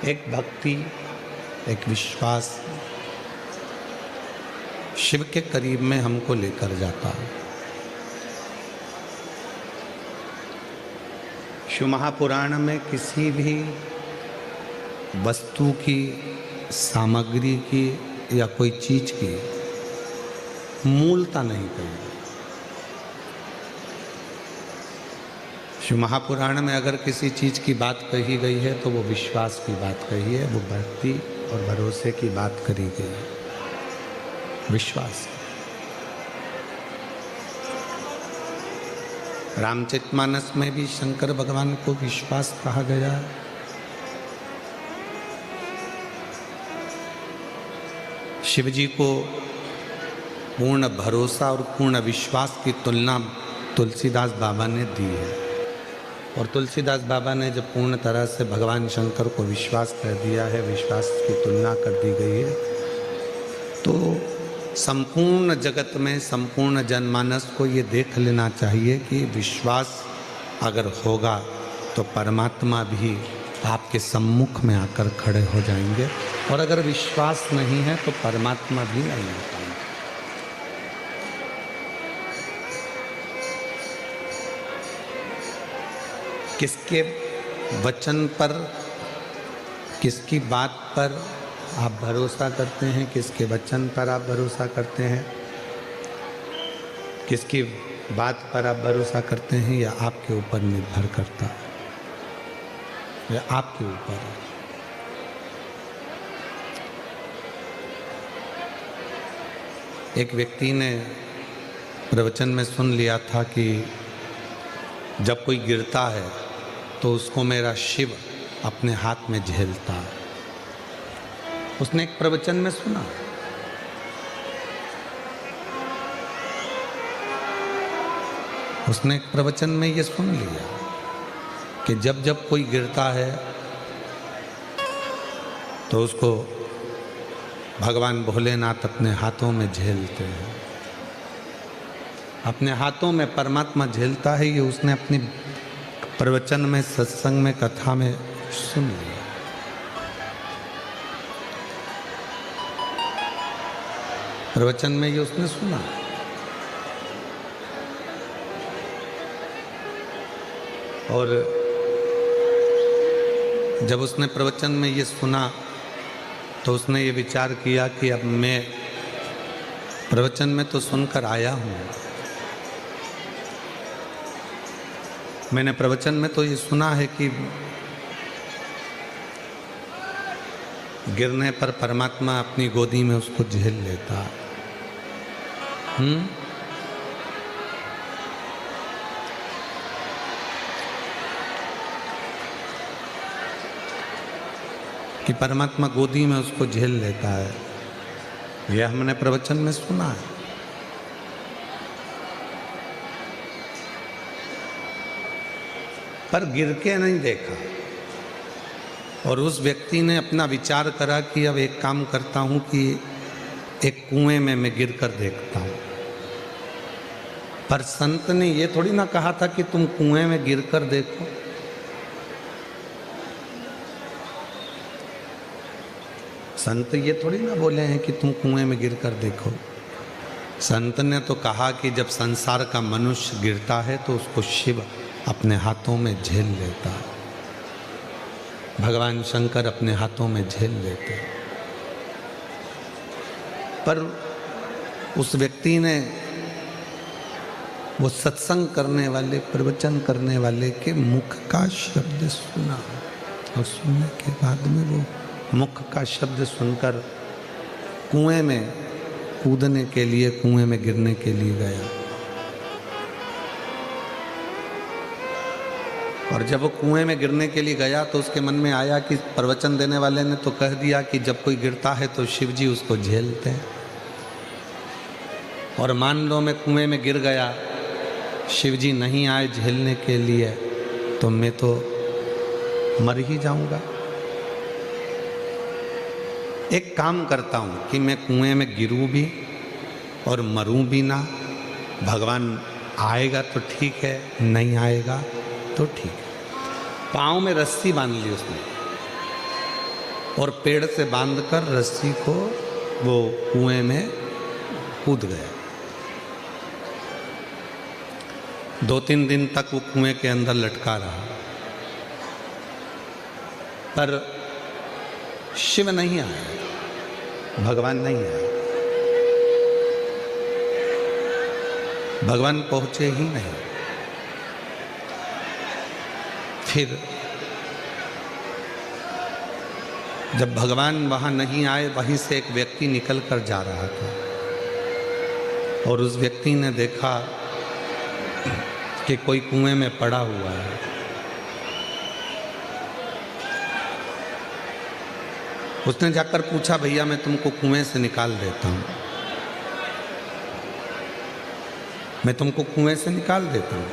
एक भक्ति, एक विश्वास शिव के करीब में हमको लेकर जाता है। शिव महापुराण में किसी भी वस्तु की, सामग्री की या कोई चीज की मूलता नहीं कही। शिव महापुराण में अगर किसी चीज की बात कही गई है तो वो विश्वास की बात कही है, वो भक्ति और भरोसे की बात करी गई है। विश्वास। रामचरितमानस में भी शंकर भगवान को विश्वास कहा गया है। शिव जी को पूर्ण भरोसा और पूर्ण विश्वास की तुलना तुलसीदास बाबा ने दी है। और तुलसीदास बाबा ने जब पूर्ण तरह से भगवान शंकर को विश्वास कर दिया है, विश्वास की तुलना कर दी गई है, तो संपूर्ण जगत में, संपूर्ण जनमानस को ये देख लेना चाहिए कि विश्वास अगर होगा तो परमात्मा भी आपके सम्मुख में आकर खड़े हो जाएंगे, और अगर विश्वास नहीं है तो परमात्मा भी नहीं आ पाएंगे। किसके वचन पर, किसकी बात पर आप भरोसा करते हैं, किसके वचन पर आप भरोसा करते हैं, किसकी बात पर आप भरोसा करते हैं, यह आपके ऊपर निर्भर करता है, यह आपके ऊपर है। एक व्यक्ति ने प्रवचन में सुन लिया था कि जब कोई गिरता है तो उसको मेरा शिव अपने हाथ में झेलता है। उसने एक प्रवचन में सुना। उसने एक प्रवचन में ये सुन लिया कि जब जब कोई गिरता है तो उसको भगवान भोलेनाथ अपने हाथों में झेलते हैं, अपने हाथों में परमात्मा झेलता है। ये उसने अपनी प्रवचन में, सत्संग में, कथा में सुन लिया। प्रवचन में ये उसने सुना। और जब उसने प्रवचन में ये सुना तो उसने ये विचार किया कि अब मैं प्रवचन में तो सुनकर आया हूँ, मैंने प्रवचन में तो ये सुना है कि गिरने पर परमात्मा अपनी गोदी में उसको झेल लेता। कि परमात्मा गोदी में उसको झेल लेता है, यह हमने प्रवचन में सुना है। पर गिर के नहीं देखा। और उस व्यक्ति ने अपना विचार करा कि अब एक काम करता हूं कि एक कुएं में मैं गिर कर देखता हूं। पर संत ने ये थोड़ी ना कहा था कि तुम कुएं में गिर कर देखो। संत ये थोड़ी ना बोले हैं कि तुम कुएं में गिर कर देखो। संत ने तो कहा कि जब संसार का मनुष्य गिरता है तो उसको शिव अपने हाथों में झेल लेता है, भगवान शंकर अपने हाथों में झेल लेते। पर उस व्यक्ति ने वो सत्संग करने वाले, प्रवचन करने वाले के मुख का शब्द सुना, और सुनने के बाद में वो मुख का शब्द सुनकर कुएं में कूदने के लिए, कुएं में गिरने के लिए गया। और जब वो कुएं में गिरने के लिए गया तो उसके मन में आया कि प्रवचन देने वाले ने तो कह दिया कि जब कोई गिरता है तो शिव जी उसको झेलते हैं, और मान लो मैं कुएं में गिर गया, शिव जी नहीं आए झेलने के लिए, तो मैं तो मर ही जाऊंगा। एक काम करता हूं कि मैं कुएं में गिरूं भी और मरूं भी ना। भगवान आएगा तो ठीक है, नहीं आएगा तो ठीक है। पाँव में रस्सी बांध ली उसने, और पेड़ से बांधकर रस्सी को वो कुएं में कूद गया। 2-3 दिन तक वो कुएं के अंदर लटका रहा, पर शिव नहीं आया, भगवान नहीं आया, भगवान पहुंचे ही नहीं। फिर जब भगवान वहां नहीं आए, वहीं से एक व्यक्ति निकल कर जा रहा था और उस व्यक्ति ने देखा कि कोई कुएं में पड़ा हुआ है। उसने जाकर पूछा, भैया मैं तुमको कुएं से निकाल देता हूं, मैं तुमको कुएं से निकाल देता हूं।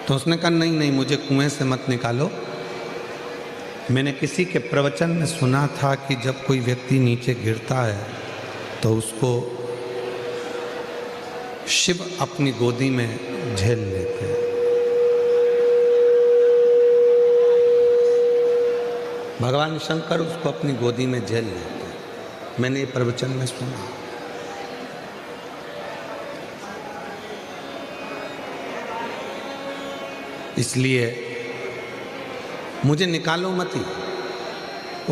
तो उसने कहा, नहीं नहीं, मुझे कुएं से मत निकालो। मैंने किसी के प्रवचन में सुना था कि जब कोई व्यक्ति नीचे गिरता है तो उसको शिव अपनी गोदी में झेल लेते हैं। भगवान शंकर उसको अपनी गोदी में झेल लेते हैं। मैंने ये प्रवचन में सुना। इसलिए मुझे निकालो मत ही।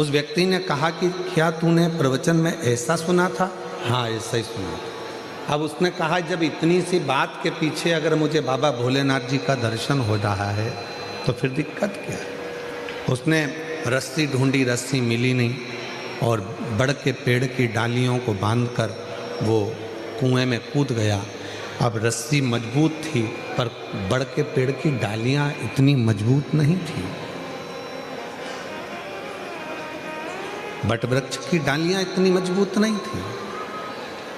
उस व्यक्ति ने कहा कि क्या तूने प्रवचन में ऐसा सुना था? हाँ, ऐसा ही सुना था। अब उसने कहा, जब इतनी सी बात के पीछे अगर मुझे बाबा भोलेनाथ जी का दर्शन हो रहा है तो फिर दिक्कत क्या है? उसने रस्सी ढूंढी, रस्सी मिली नहीं और बड़ के पेड़ की डालियों को बांधकर वो कुएं में कूद गया। अब रस्सी मजबूत थी पर बड़ के पेड़ की डालियां इतनी मजबूत नहीं थी। बट वृक्ष की डालियां इतनी मजबूत नहीं थी।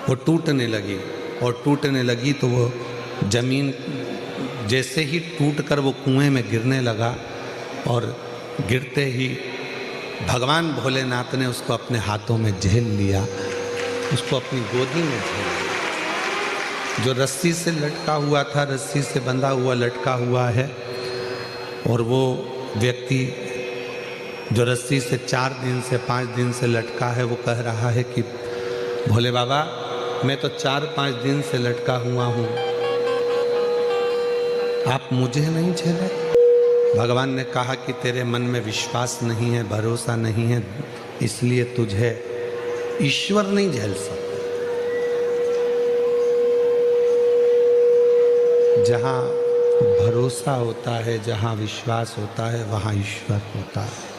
वो टूटने लगी और टूटने लगी तो वो जमीन जैसे ही टूटकर वो कुएं में गिरने लगा और गिरते ही भगवान भोलेनाथ ने उसको अपने हाथों में झेल लिया, उसको अपनी गोदी में झेल लिया। जो रस्सी से लटका हुआ था, रस्सी से बंधा हुआ लटका हुआ है, और वो व्यक्ति जो रस्सी से 4 दिन से 5 दिन से लटका है, वो कह रहा है कि भोले बाबा मैं तो 4-5 दिन से लटका हुआ हूँ, आप मुझे नहीं झेले। भगवान ने कहा कि तेरे मन में विश्वास नहीं है, भरोसा नहीं है, इसलिए तुझे ईश्वर नहीं झेल सकता। जहाँ भरोसा होता है, जहाँ विश्वास होता है, वहाँ ईश्वर होता है।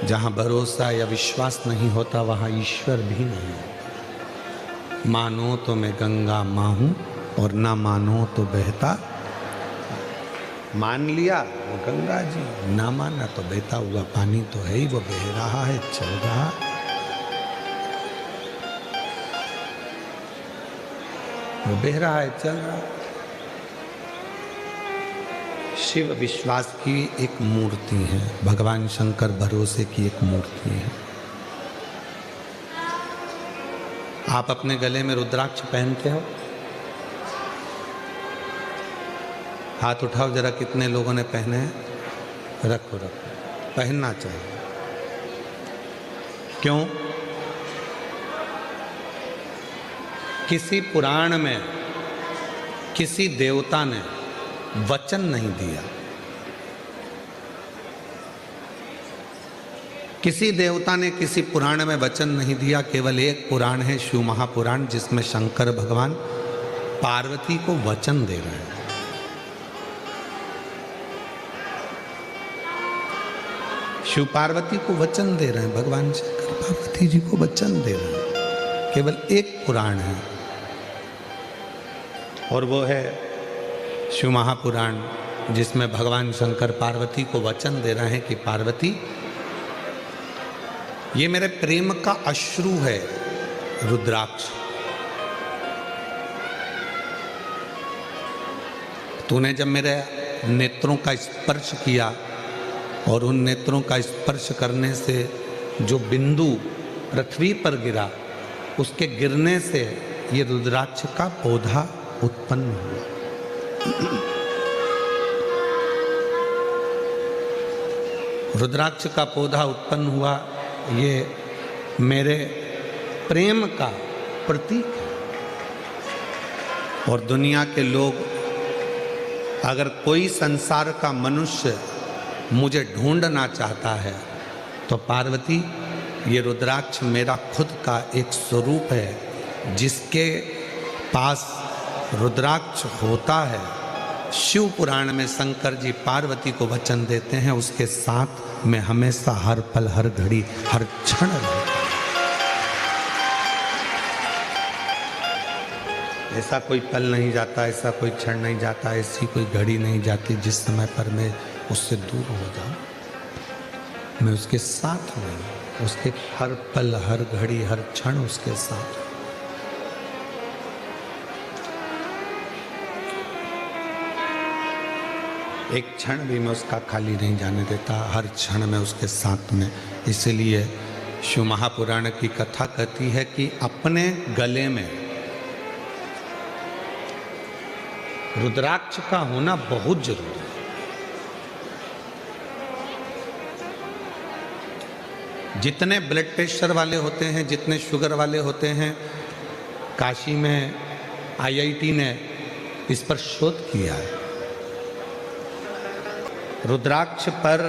जहाँ भरोसा या विश्वास नहीं होता, वहाँ ईश्वर भी नहीं होता। मानो तो मैं गंगा माँ हूँ और ना मानो तो बहता। मान लिया वो गंगा जी, ना माना तो बहता हुआ पानी तो है ही, वो बह रहा है, चल रहा। वो बह रहा है, चल रहा। शिव विश्वास की एक मूर्ति है, भगवान शंकर भरोसे की एक मूर्ति है। आप अपने गले में रुद्राक्ष पहनते हो? हाथ उठाओ जरा, कितने लोगों ने पहने हैं? रखो रखो, पहनना चाहिए। क्यों? किसी पुराण में किसी देवता ने वचन नहीं दिया, किसी देवता ने किसी पुराण में वचन नहीं दिया। केवल एक पुराण है, शिव महापुराण, जिसमें शंकर भगवान पार्वती को वचन दे रहे हैं। शिव पार्वती को वचन दे रहे हैं, भगवान शंकर पार्वती जी को वचन दे रहे हैं। केवल एक पुराण है और वो है शिव महापुराण, जिसमें भगवान शंकर पार्वती को वचन दे रहे हैं कि पार्वती, ये मेरे प्रेम का अश्रु है रुद्राक्ष। तूने जब मेरे नेत्रों का स्पर्श किया और उन नेत्रों का स्पर्श करने से जो बिंदु पृथ्वी पर गिरा, उसके गिरने से ये रुद्राक्ष का पौधा उत्पन्न हुआ। रुद्राक्ष का पौधा उत्पन्न हुआ, ये मेरे प्रेम का प्रतीक है। और दुनिया के लोग, अगर कोई संसार का मनुष्य मुझे ढूंढना चाहता है तो पार्वती, ये रुद्राक्ष मेरा खुद का एक स्वरूप है। जिसके पास रुद्राक्ष होता है, शिव पुराण में शंकर जी पार्वती को वचन देते हैं, उसके साथ मैं हमेशा हर पल हर घड़ी हर क्षण रहूंगा। ऐसा कोई पल नहीं जाता, ऐसा कोई क्षण नहीं जाता, ऐसी कोई घड़ी नहीं जाती जिस समय पर मैं उससे दूर हो जाऊं। मैं उसके साथ में, उसके हर पल हर घड़ी हर क्षण उसके साथ। एक क्षण भी मैं उसका खाली नहीं जाने देता, हर क्षण में उसके साथ में। इसलिए शिव महापुराण की कथा कहती है कि अपने गले में रुद्राक्ष का होना बहुत जरूरी है। जितने ब्लड प्रेशर वाले होते हैं, जितने शुगर वाले होते हैं, काशी में आईआईटी ने इस पर शोध किया है। रुद्राक्ष पर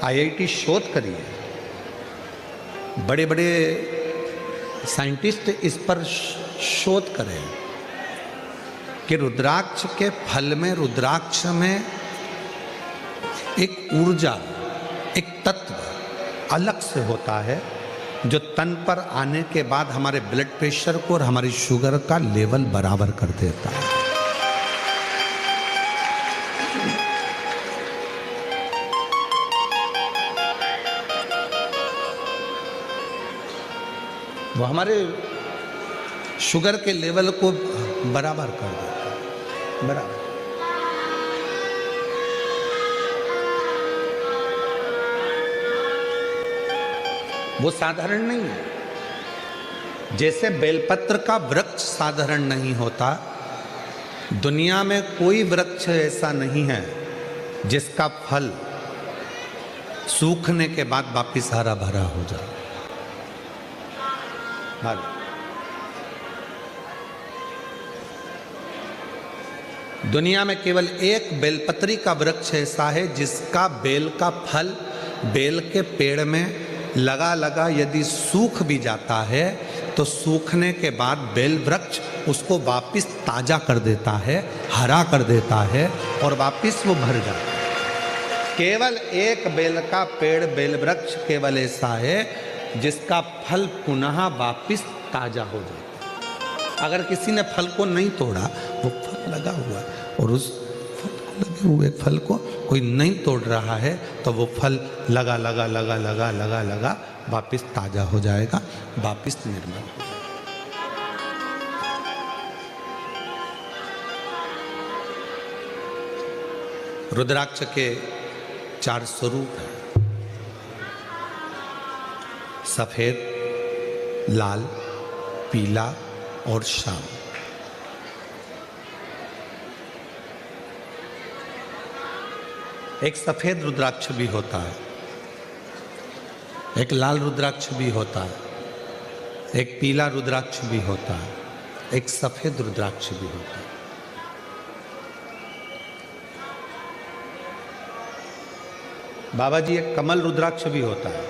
आईआईटी शोध करी है। बड़े बड़े साइंटिस्ट इस पर शोध करें कि रुद्राक्ष के फल में, रुद्राक्ष में एक ऊर्जा, एक तत्व अलग से होता है जो तन पर आने के बाद हमारे ब्लड प्रेशर को और हमारी शुगर का लेवल बराबर कर देता है। वो हमारे शुगर के लेवल को बराबर कर देता है, बराबर। वो साधारण नहीं है। जैसे बेलपत्र का वृक्ष साधारण नहीं होता, दुनिया में कोई वृक्ष ऐसा नहीं है जिसका फल सूखने के बाद वापिस हरा भरा हो जाए। दुनिया में केवल एक बेलपत्री का वृक्ष ऐसा है जिसका बेल का फल बेल के पेड़ में लगा लगा यदि सूख भी जाता है तो सूखने के बाद बेल वृक्ष उसको वापिस ताजा कर देता है, हरा कर देता है और वापिस वो भर जाता है। केवल एक बेल का पेड़, बेल वृक्ष केवल ऐसा है जिसका फल पुनः वापिस ताजा हो जाता है। अगर किसी ने फल को नहीं तोड़ा, वो फल लगा हुआ है और उस फल को, लगे हुए फल को कोई नहीं तोड़ रहा है तो वो फल लगा लगा लगा लगा लगा लगा वापिस ताजा हो जाएगा, वापिस निर्मल हो जाएगा। रुद्राक्ष के 4 स्वरूप हैं, सफेद, लाल, पीला और श्याम। एक सफेद रुद्राक्ष भी होता है, एक लाल रुद्राक्ष भी होता है, एक पीला रुद्राक्ष भी होता है, एक सफेद रुद्राक्ष भी होता है। बाबा जी, एक कमल रुद्राक्ष भी होता है,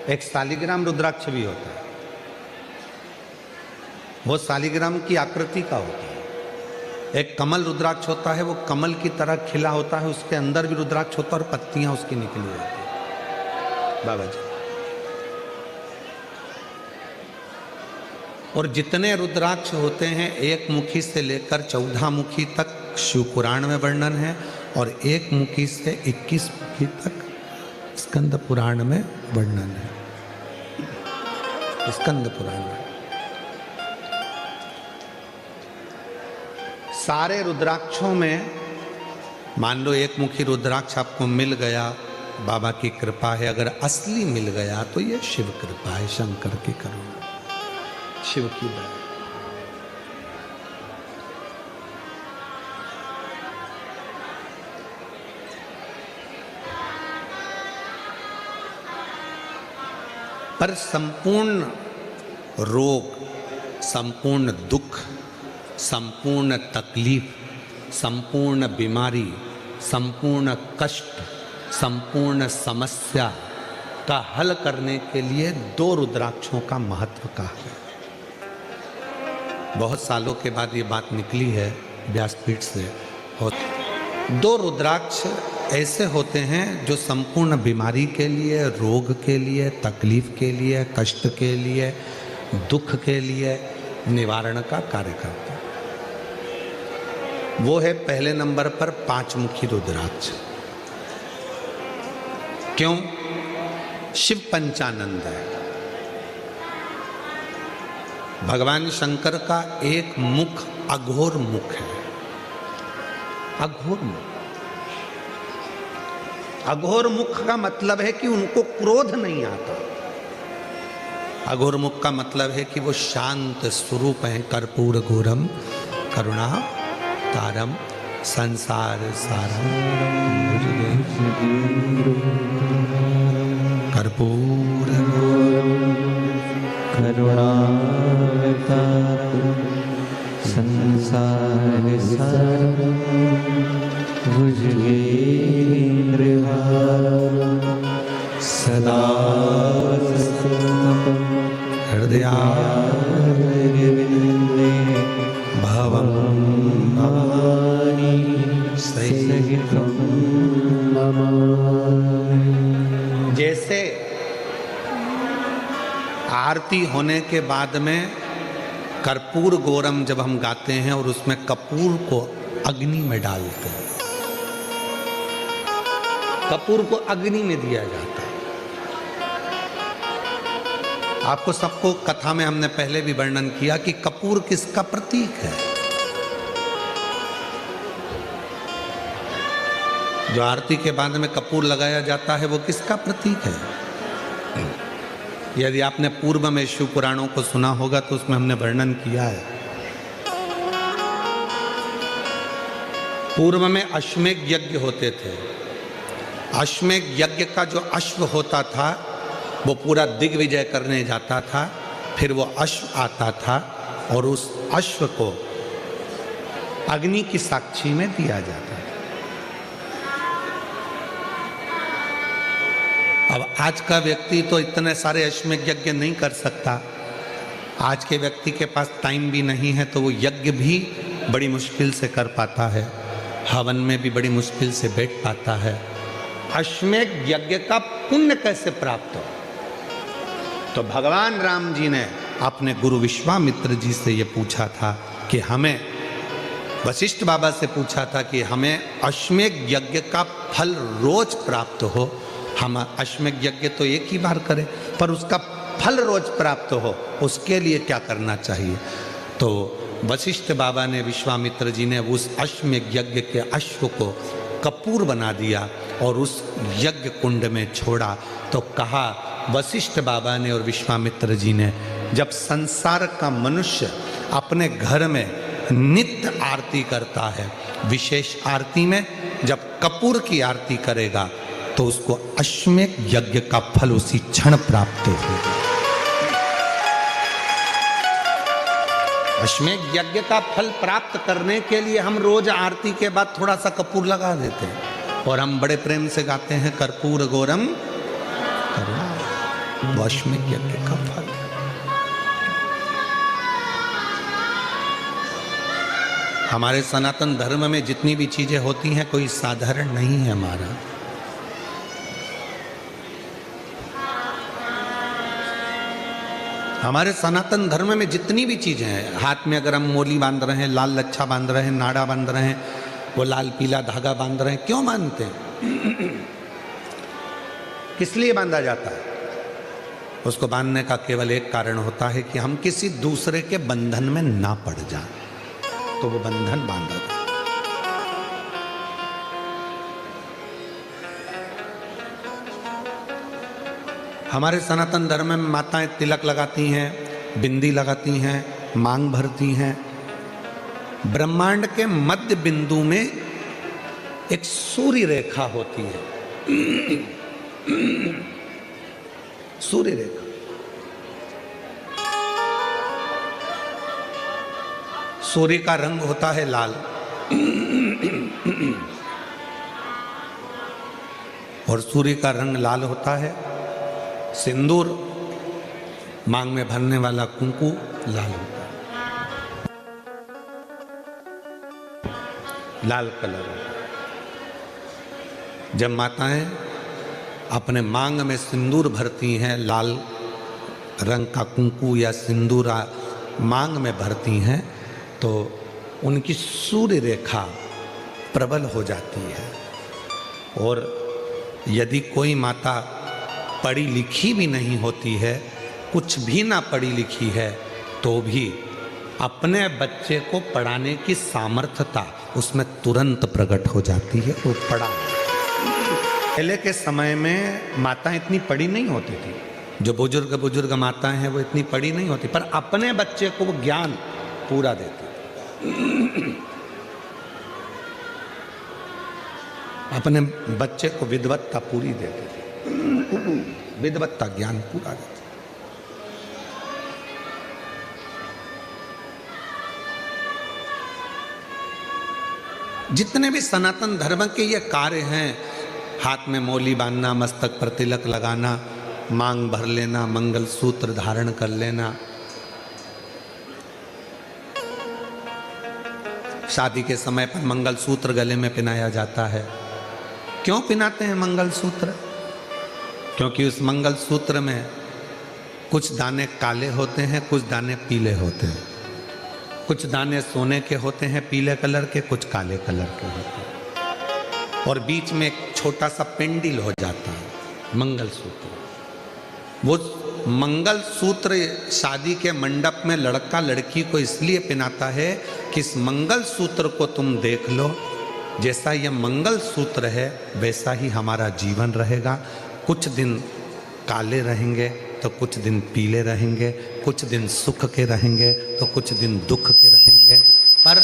एक शालिग्राम रुद्राक्ष भी होता है। वो शालिग्राम की आकृति का होता है। एक कमल रुद्राक्ष होता है, वो कमल की तरह खिला होता है, उसके अंदर भी रुद्राक्ष होता है और पत्तियां उसकी निकली होती है। बाबा जी, और जितने रुद्राक्ष होते हैं, 1 मुखी से लेकर 14 मुखी तक शिव पुराण में वर्णन है और 1 मुखी से 21 मुखी तक स्कंद पुराण में वर्णन है। स्कंद पुराण में सारे रुद्राक्षों में, मान लो 1 मुखी रुद्राक्ष आपको मिल गया, बाबा की कृपा है। अगर असली मिल गया तो ये शिव कृपा है, शंकर की करुणा, शिव की दया। पर संपूर्ण रोग, संपूर्ण दुख, संपूर्ण तकलीफ, संपूर्ण बीमारी, संपूर्ण कष्ट, संपूर्ण समस्या का हल करने के लिए 2 रुद्राक्षों का महत्व का है। बहुत सालों के बाद ये बात निकली है व्यासपीठ से। 2 रुद्राक्ष ऐसे होते हैं जो संपूर्ण बीमारी के लिए, रोग के लिए, तकलीफ के लिए, कष्ट के लिए, दुख के लिए निवारण का कार्य करते हैं। वो है पहले नंबर पर 5 मुखी रुद्राक्ष। क्यों? शिव पंचानंद है। भगवान शंकर का एक मुख अघोर मुख है। अघोर मुख, अघोर मुख का मतलब है कि उनको क्रोध नहीं आता। अघोर मुख का मतलब है कि वो शांत स्वरूप हैं। कर्पूर घोरम करुणा तारम संसार सारम कर्पूर करुणा संसार सारम भुजगेन्द्रहारम सदा हृदयारविंदे भवं भवानी सहितं नमामि। जैसे आरती होने के बाद में कर्पूर गौरम जब हम गाते हैं और उसमें कपूर को अग्नि में डालते हैं, कपूर को अग्नि में दिया जाता है। आपको सबको कथा में हमने पहले भी वर्णन किया कि कपूर किसका प्रतीक है। जो आरती के बाद में कपूर लगाया जाता है वो किसका प्रतीक है? यदि आपने पूर्व में शिव पुराणों को सुना होगा तो उसमें हमने वर्णन किया है। पूर्व में अश्वमेध यज्ञ होते थे। अश्वमेध यज्ञ का जो अश्व होता था वो पूरा दिग्विजय करने जाता था। फिर वो अश्व आता था और उस अश्व को अग्नि की साक्षी में दिया जाता था। अब आज का व्यक्ति तो इतने सारे अश्वमेध यज्ञ नहीं कर सकता। आज के व्यक्ति के पास टाइम भी नहीं है, तो वो यज्ञ भी बड़ी मुश्किल से कर पाता है, हवन में भी बड़ी मुश्किल से बैठ पाता है। अश्वमेध यज्ञ का पुण्य कैसे प्राप्त हो? तो भगवान राम जी ने अपने गुरु विश्वामित्र जी से ये पूछा था कि हमें, वशिष्ठ बाबा से पूछा था कि हमें अश्वमेध यज्ञ का फल रोज प्राप्त हो। हम अश्वमेध यज्ञ तो एक ही बार करें, पर उसका फल रोज प्राप्त हो, उसके लिए क्या करना चाहिए? तो वशिष्ठ बाबा ने, विश्वामित्र जी ने उस अश्वमेध यज्ञ के अश्व को कपूर बना दिया और उस यज्ञ कुंड में छोड़ा। तो कहा वशिष्ठ बाबा ने और विश्वामित्र जी ने, जब संसार का मनुष्य अपने घर में नित्य आरती करता है, विशेष आरती में जब कपूर की आरती करेगा तो उसको अश्वमेध यज्ञ का फल उसी क्षण प्राप्त होगा। अश्वमेध यज्ञ का फल प्राप्त करने के लिए हम रोज आरती के बाद थोड़ा सा कपूर लगा देते हैं और हम बड़े प्रेम से गाते हैं कर्पूर गौरम करुणा। वो अश्वमेध यज्ञ का फल। हमारे सनातन धर्म में जितनी भी चीजें होती हैं कोई साधारण नहीं है। हमारे सनातन धर्म में जितनी भी चीजें हैं, हाथ में अगर हम मोली बांध रहे हैं, लाल लच्छा बांध रहे हैं, नाड़ा बांध रहे हैं, वो लाल पीला धागा बांध रहे हैं, क्यों बांधते हैं? किस लिए बांधा जाता है? उसको बांधने का केवल एक कारण होता है कि हम किसी दूसरे के बंधन में ना पड़ जाएं, तो वो बंधन बांधा जाता है। हमारे सनातन धर्म में माताएं तिलक लगाती हैं, बिंदी लगाती हैं, मांग भरती हैं। ब्रह्मांड के मध्य बिंदु में एक सूर्य रेखा होती है। सूर्य रेखा सूर्य का रंग होता है लाल और सूर्य का रंग लाल होता है। सिंदूर, मांग में भरने वाला कुंकू लाल होता है, लाल कलर। जब माताएं अपने मांग में सिंदूर भरती हैं, लाल रंग का कुंकू या सिंदूर मांग में भरती हैं, तो उनकी सूर्य रेखा प्रबल हो जाती है। और यदि कोई माता पढ़ी लिखी भी नहीं होती है, कुछ भी ना पढ़ी लिखी है, तो भी अपने बच्चे को पढ़ाने की सामर्थ्यता उसमें तुरंत प्रकट हो जाती है। वो पढ़ा। पहले के समय में माताएं इतनी पढ़ी नहीं होती थी, जो बुजुर्ग माताएं हैं वो इतनी पढ़ी नहीं होती, पर अपने बच्चे को वो ज्ञान पूरा देती, अपने बच्चे को विद्वत्ता पूरी देते थे, विद्वत्ता ज्ञान पूरा देते। जितने भी सनातन धर्म के ये कार्य हैं, हाथ में मौली बांधना, मस्तक पर तिलक लगाना, मांग भर लेना, मंगल सूत्र धारण कर लेना, शादी के समय पर मंगल सूत्र गले में पहनाया जाता है। क्यों पहनाते हैं मंगल सूत्र? क्योंकि उस मंगल सूत्र में कुछ दाने काले होते हैं, कुछ दाने पीले होते हैं, कुछ दाने सोने के होते हैं पीले कलर के, कुछ काले कलर के होते हैं, और बीच में एक छोटा सा पेंडिल हो जाता है मंगल सूत्र। वो मंगल सूत्र शादी के मंडप में लड़का लड़की को इसलिए पहनाता है कि इस मंगल सूत्र को तुम देख लो, जैसा यह मंगल सूत्र है वैसा ही हमारा जीवन रहेगा। कुछ दिन काले रहेंगे तो कुछ दिन पीले रहेंगे, कुछ दिन सुख के रहेंगे तो कुछ दिन दुख के रहेंगे। पर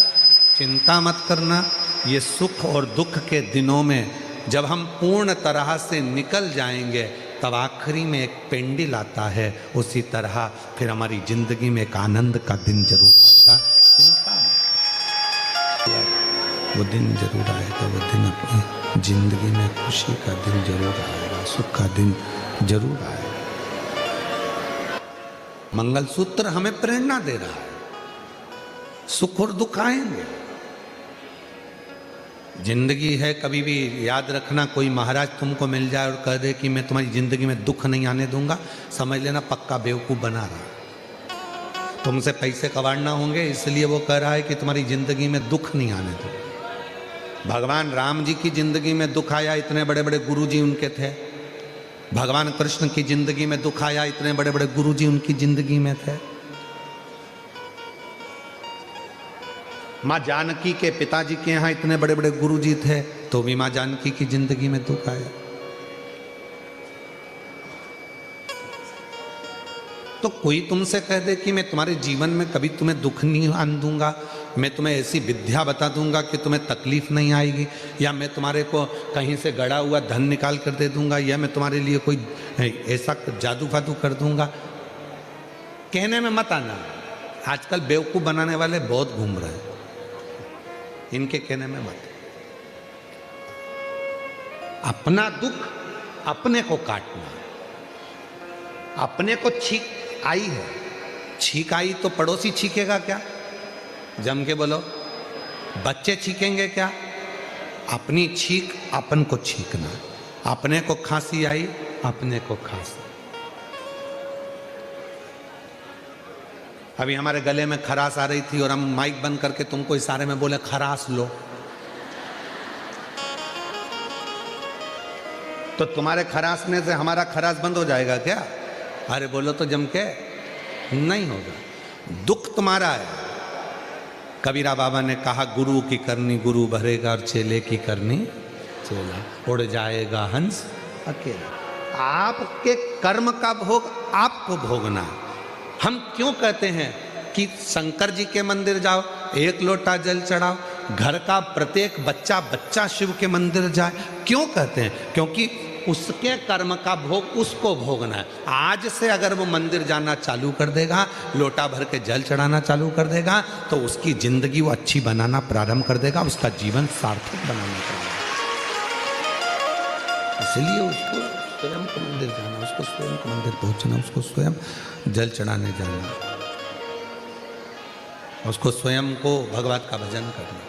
चिंता मत करना, ये सुख और दुख के दिनों में जब हम पूर्ण तरह से निकल जाएंगे, तब आखिरी में एक पेंडिल आता है। उसी तरह फिर हमारी जिंदगी में एक आनंद का दिन जरूर आएगा। चिंता मत, वो दिन जरूर आएगा, वो दिन अपनी जिंदगी में खुशी का दिन जरूर आएगा, सुख का दिन जरूर आएगा। मंगलसूत्र हमें प्रेरणा दे रहा है, सुख और दुख आएंगे। जिंदगी है, कभी भी याद रखना, कोई महाराज तुमको मिल जाए और कह दे कि मैं तुम्हारी जिंदगी में दुख नहीं आने दूंगा, समझ लेना पक्का बेवकूफ बना रहा। तुमसे पैसे कमाना होंगे इसलिए वो कह रहा है कि तुम्हारी जिंदगी में दुख नहीं आने दो। भगवान राम जी की जिंदगी में दुख आया, इतने बड़े बड़े गुरु जी उनके थे। भगवान कृष्ण की जिंदगी में दुख आया, इतने बड़े बड़े गुरु जी उनकी जिंदगी में थे। माँ जानकी के पिताजी के यहाँ इतने बड़े बड़े गुरुजी थे, तो भी माँ जानकी की जिंदगी में दुख आया। तो कोई तुमसे कह दे कि मैं तुम्हारे जीवन में कभी तुम्हें दुख नहीं आने दूंगा, मैं तुम्हें ऐसी विद्या बता दूंगा कि तुम्हें तकलीफ नहीं आएगी, या मैं तुम्हारे को कहीं से गड़ा हुआ धन निकाल कर दे दूंगा, या मैं तुम्हारे लिए कोई ऐसा जादू फादू कर दूंगा, कहने में मत आना। आजकल बेवकूफ बनाने वाले बहुत घूम रहे हैं, इनके कहने में मत। अपना दुख अपने को काटना। अपने को छींक आई है, छींक आई तो पड़ोसी छींकेगा क्या? जम के बोलो, बच्चे छींकेंगे क्या? अपनी छींक अपन को छींकना। अपने को खांसी आई, अपने को खांसी। अभी हमारे गले में खराश आ रही थी और हम माइक बंद करके तुमको इशारे में बोले खराश लो, तो तुम्हारे खराशने से हमारा खराश बंद हो जाएगा क्या? अरे बोलो तो जम के, नहीं होगा। दुख तुम्हारा है। कबीरा बाबा ने कहा, गुरु की करनी गुरु भरेगा और चेले की करनी चेला। उड़ जाएगा हंस अकेला। आपके कर्म का भोग आपको भोगना है। हम क्यों कहते हैं कि शंकर जी के मंदिर जाओ, एक लोटा जल चढ़ाओ, घर का प्रत्येक बच्चा शिव के मंदिर जाए? क्यों कहते हैं? क्योंकि उसके कर्म का भोग उसको भोगना है। आज से अगर वो मंदिर जाना चालू कर देगा, लोटा भर के जल चढ़ाना चालू कर देगा, तो उसकी जिंदगी वो अच्छी बनाना प्रारंभ कर देगा, उसका जीवन सार्थक बनाना प्रारंभ। इसलिए उसको स्वयं को मंदिर जाना, उसको स्वयं को मंदिर पहुंचना, उसको स्वयं जल चढ़ाने जाना, उसको स्वयं को भगवत का भजन करना।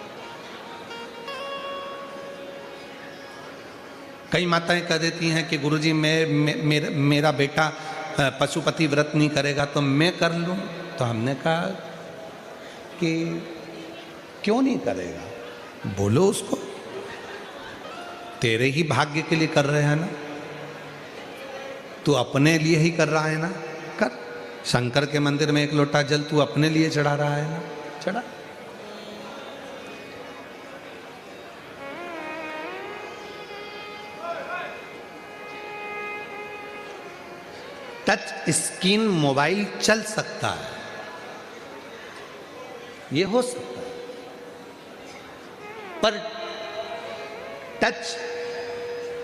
कई माताएं कह देती हैं कि गुरुजी मेरा बेटा पशुपति व्रत नहीं करेगा तो मैं कर लूं। तो हमने कहा कि क्यों नहीं करेगा, बोलो उसको, तेरे ही भाग्य के लिए कर रहे हैं ना, तू अपने लिए ही कर रहा है ना, कर। शंकर के मंदिर में एक लोटा जल तू अपने लिए चढ़ा रहा है ना, चढ़ा। टच स्क्रीन मोबाइल चल सकता है, ये हो सकता है, पर टच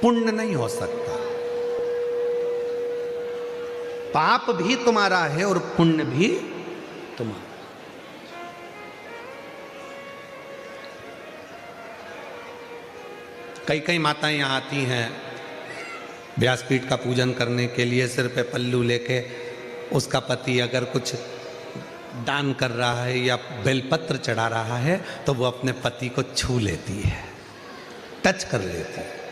पुण्य नहीं हो सकता। पाप भी तुम्हारा है और पुण्य भी तुम्हारा। कई कई माताएं यहां आती हैं व्यासपीठ का पूजन करने के लिए, सिर पे पल्लू लेके, उसका पति अगर कुछ दान कर रहा है या बेलपत्र चढ़ा रहा है तो वो अपने पति को छू लेती है, टच कर लेती है।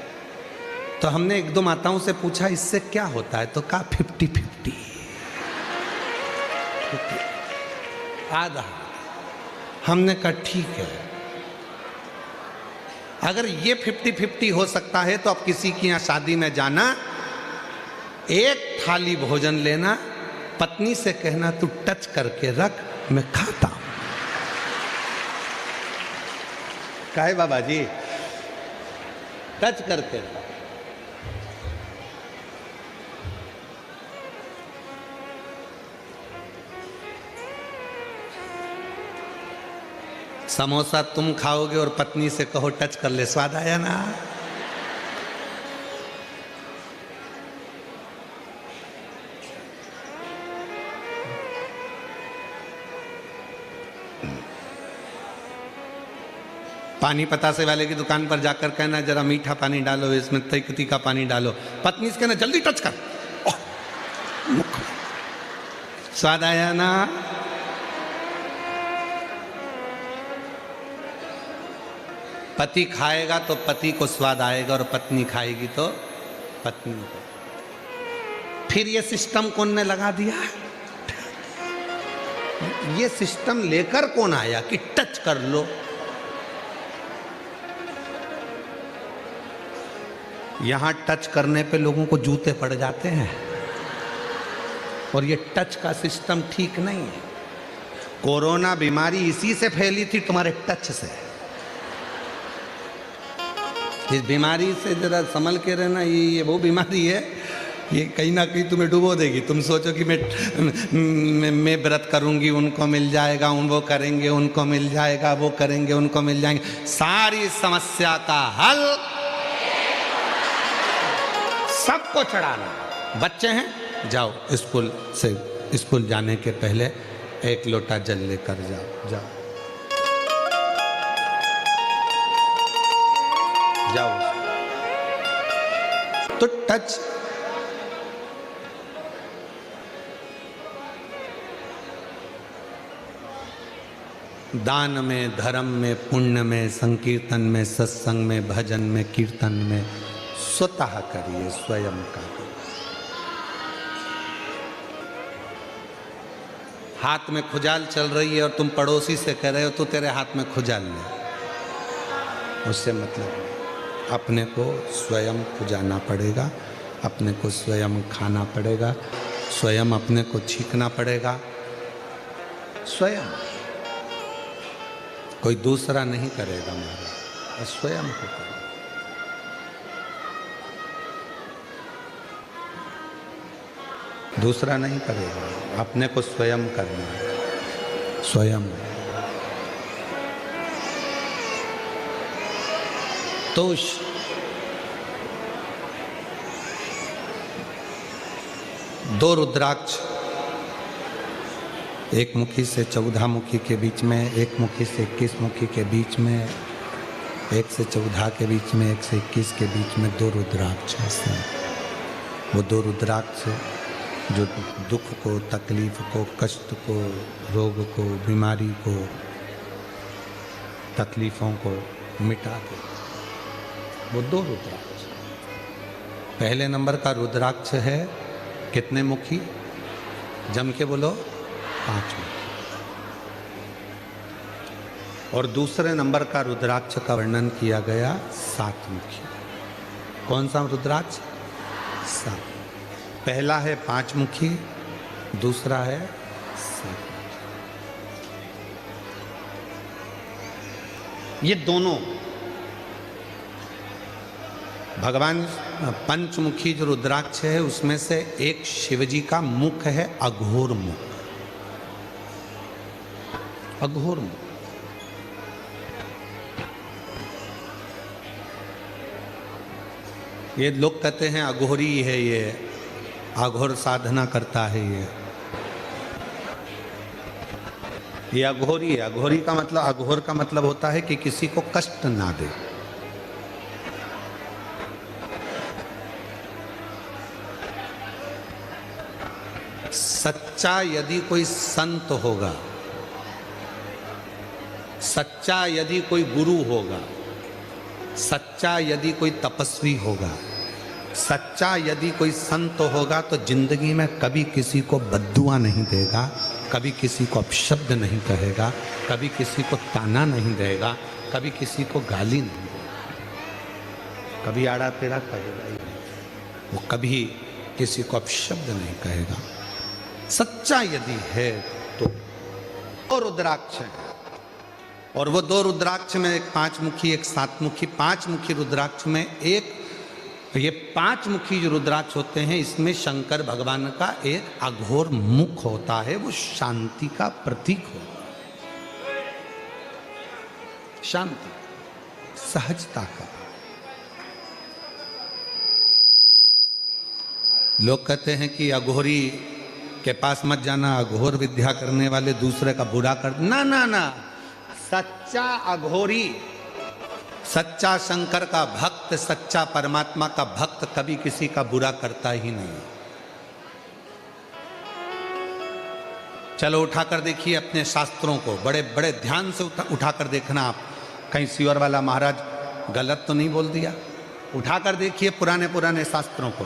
तो हमने एक दो माताओं से पूछा इससे क्या होता है, तो कहा 50-50 आधा। हमने कहा ठीक है, अगर ये 50-50 हो सकता है तो अब किसी की यहां शादी में जाना, एक थाली भोजन लेना, पत्नी से कहना तू टच करके रख, मैं खाता हूं। काहे बाबा जी, टच करके रख। समोसा तुम खाओगे और पत्नी से कहो टच कर ले, स्वाद आया ना। पानी पतासे वाले की दुकान पर जाकर कहना जरा मीठा पानी डालो, इसमें तिक्की का पानी डालो, पत्नी से कहना जल्दी टच कर, स्वाद आया ना। पति खाएगा तो पति को स्वाद आएगा और पत्नी खाएगी तो पत्नी को। फिर ये सिस्टम कौन ने लगा दिया? ये सिस्टम लेकर कौन आया कि टच कर लो? यहां टच करने पे लोगों को जूते पड़ जाते हैं, और ये टच का सिस्टम ठीक नहीं है। कोरोना बीमारी इसी से फैली थी, तुम्हारे टच से। इस बीमारी से जरा संभल के रहना, ये वो बीमारी है, ये कहीं ना कहीं तुम्हें डुबो देगी। तुम सोचो कि मैं व्रत करूंगी उनको मिल जाएगा, वो करेंगे उनको मिल जाएगा, वो करेंगे उनको मिल जाएंगे। सारी समस्या का हल सबको चढ़ाना। बच्चे हैं, जाओ स्कूल से, स्कूल जाने के पहले एक लोटा जल लेकर जाओ, जाओ जाओ। तो टच दान में, धर्म में, पुण्य में, संकीर्तन में, सत्संग में, भजन में, कीर्तन में स्वतः करिए, स्वयं का। हाथ में खुजाल चल रही है और तुम पड़ोसी से कह रहे हो तो तेरे हाथ में खुजाल ले, उससे मतलब अपने को स्वयं खुजाना पड़ेगा, अपने को स्वयं खाना पड़ेगा, स्वयं अपने को छींकना पड़ेगा, स्वयं। कोई दूसरा नहीं करेगा हमारा, स्वयं को करेगा। दूसरा नहीं करेगा, अपने को स्वयं करना है, स्वयं। तो दो रुद्राक्ष, एक मुखी से 14 मुखी के बीच में, एक मुखी से 21 मुखी के बीच में, 1 से 14 के बीच में, 1 से 21 के बीच में दो रुद्राक्ष हैं। वो दो रुद्राक्ष जो दुख को, तकलीफ को, कष्ट को, रोग को, बीमारी को, तकलीफों को मिटा दे, वो दो रुद्राक्ष। पहले नंबर का रुद्राक्ष है कितने मुखी? जम के बोलो, 5 मुखी। और दूसरे नंबर का रुद्राक्ष का वर्णन किया गया 7 मुखी। कौन सा रुद्राक्ष? 7। पहला है 5 मुखी, दूसरा है 7 मुखी। ये दोनों भगवान पंचमुखी जो रुद्राक्ष है उसमें से एक शिवजी का मुख है अघोर मुख। अघोर मुख। ये लोग कहते हैं अघोरी है, ये अघोर साधना करता है, ये अघोरी है। अघोरी का मतलब, अघोर का मतलब होता है कि किसी को कष्ट ना दे। सच्चा यदि कोई संत होगा, सच्चा यदि कोई गुरु होगा, सच्चा यदि कोई तपस्वी होगा, सच्चा यदि कोई संत होगा तो जिंदगी में कभी किसी को बद्दुआ नहीं देगा, कभी किसी को अपशब्द नहीं कहेगा, कभी किसी को ताना नहीं देगा, कभी किसी को गाली नहीं देगा, कभी आड़ा टेढ़ा कहेगा ही नहीं, वो कभी किसी को अपशब्द नहीं कहेगा। सच्चा यदि है तो दो रुद्राक्ष है, और वो दो रुद्राक्ष में एक 5 मुखी, एक 7 मुखी। 5 मुखी रुद्राक्ष में एक, ये 5 मुखी जो रुद्राक्ष होते हैं इसमें शंकर भगवान का एक अघोर मुख होता है, वो शांति का प्रतीक हो, शांति, सहजता का। लोग कहते हैं कि अघोरी के पास मत जाना, अघोर विद्या करने वाले दूसरे का बुरा कर, ना ना ना। सच्चा अघोरी, सच्चा शंकर का भक्त, सच्चा परमात्मा का भक्त कभी किसी का बुरा करता ही नहीं। चलो उठाकर देखिए अपने शास्त्रों को, बड़े बड़े ध्यान से उठाकर देखना आप, कहीं सिवर वाला महाराज गलत तो नहीं बोल दिया। उठाकर देखिए पुराने पुराने शास्त्रों को।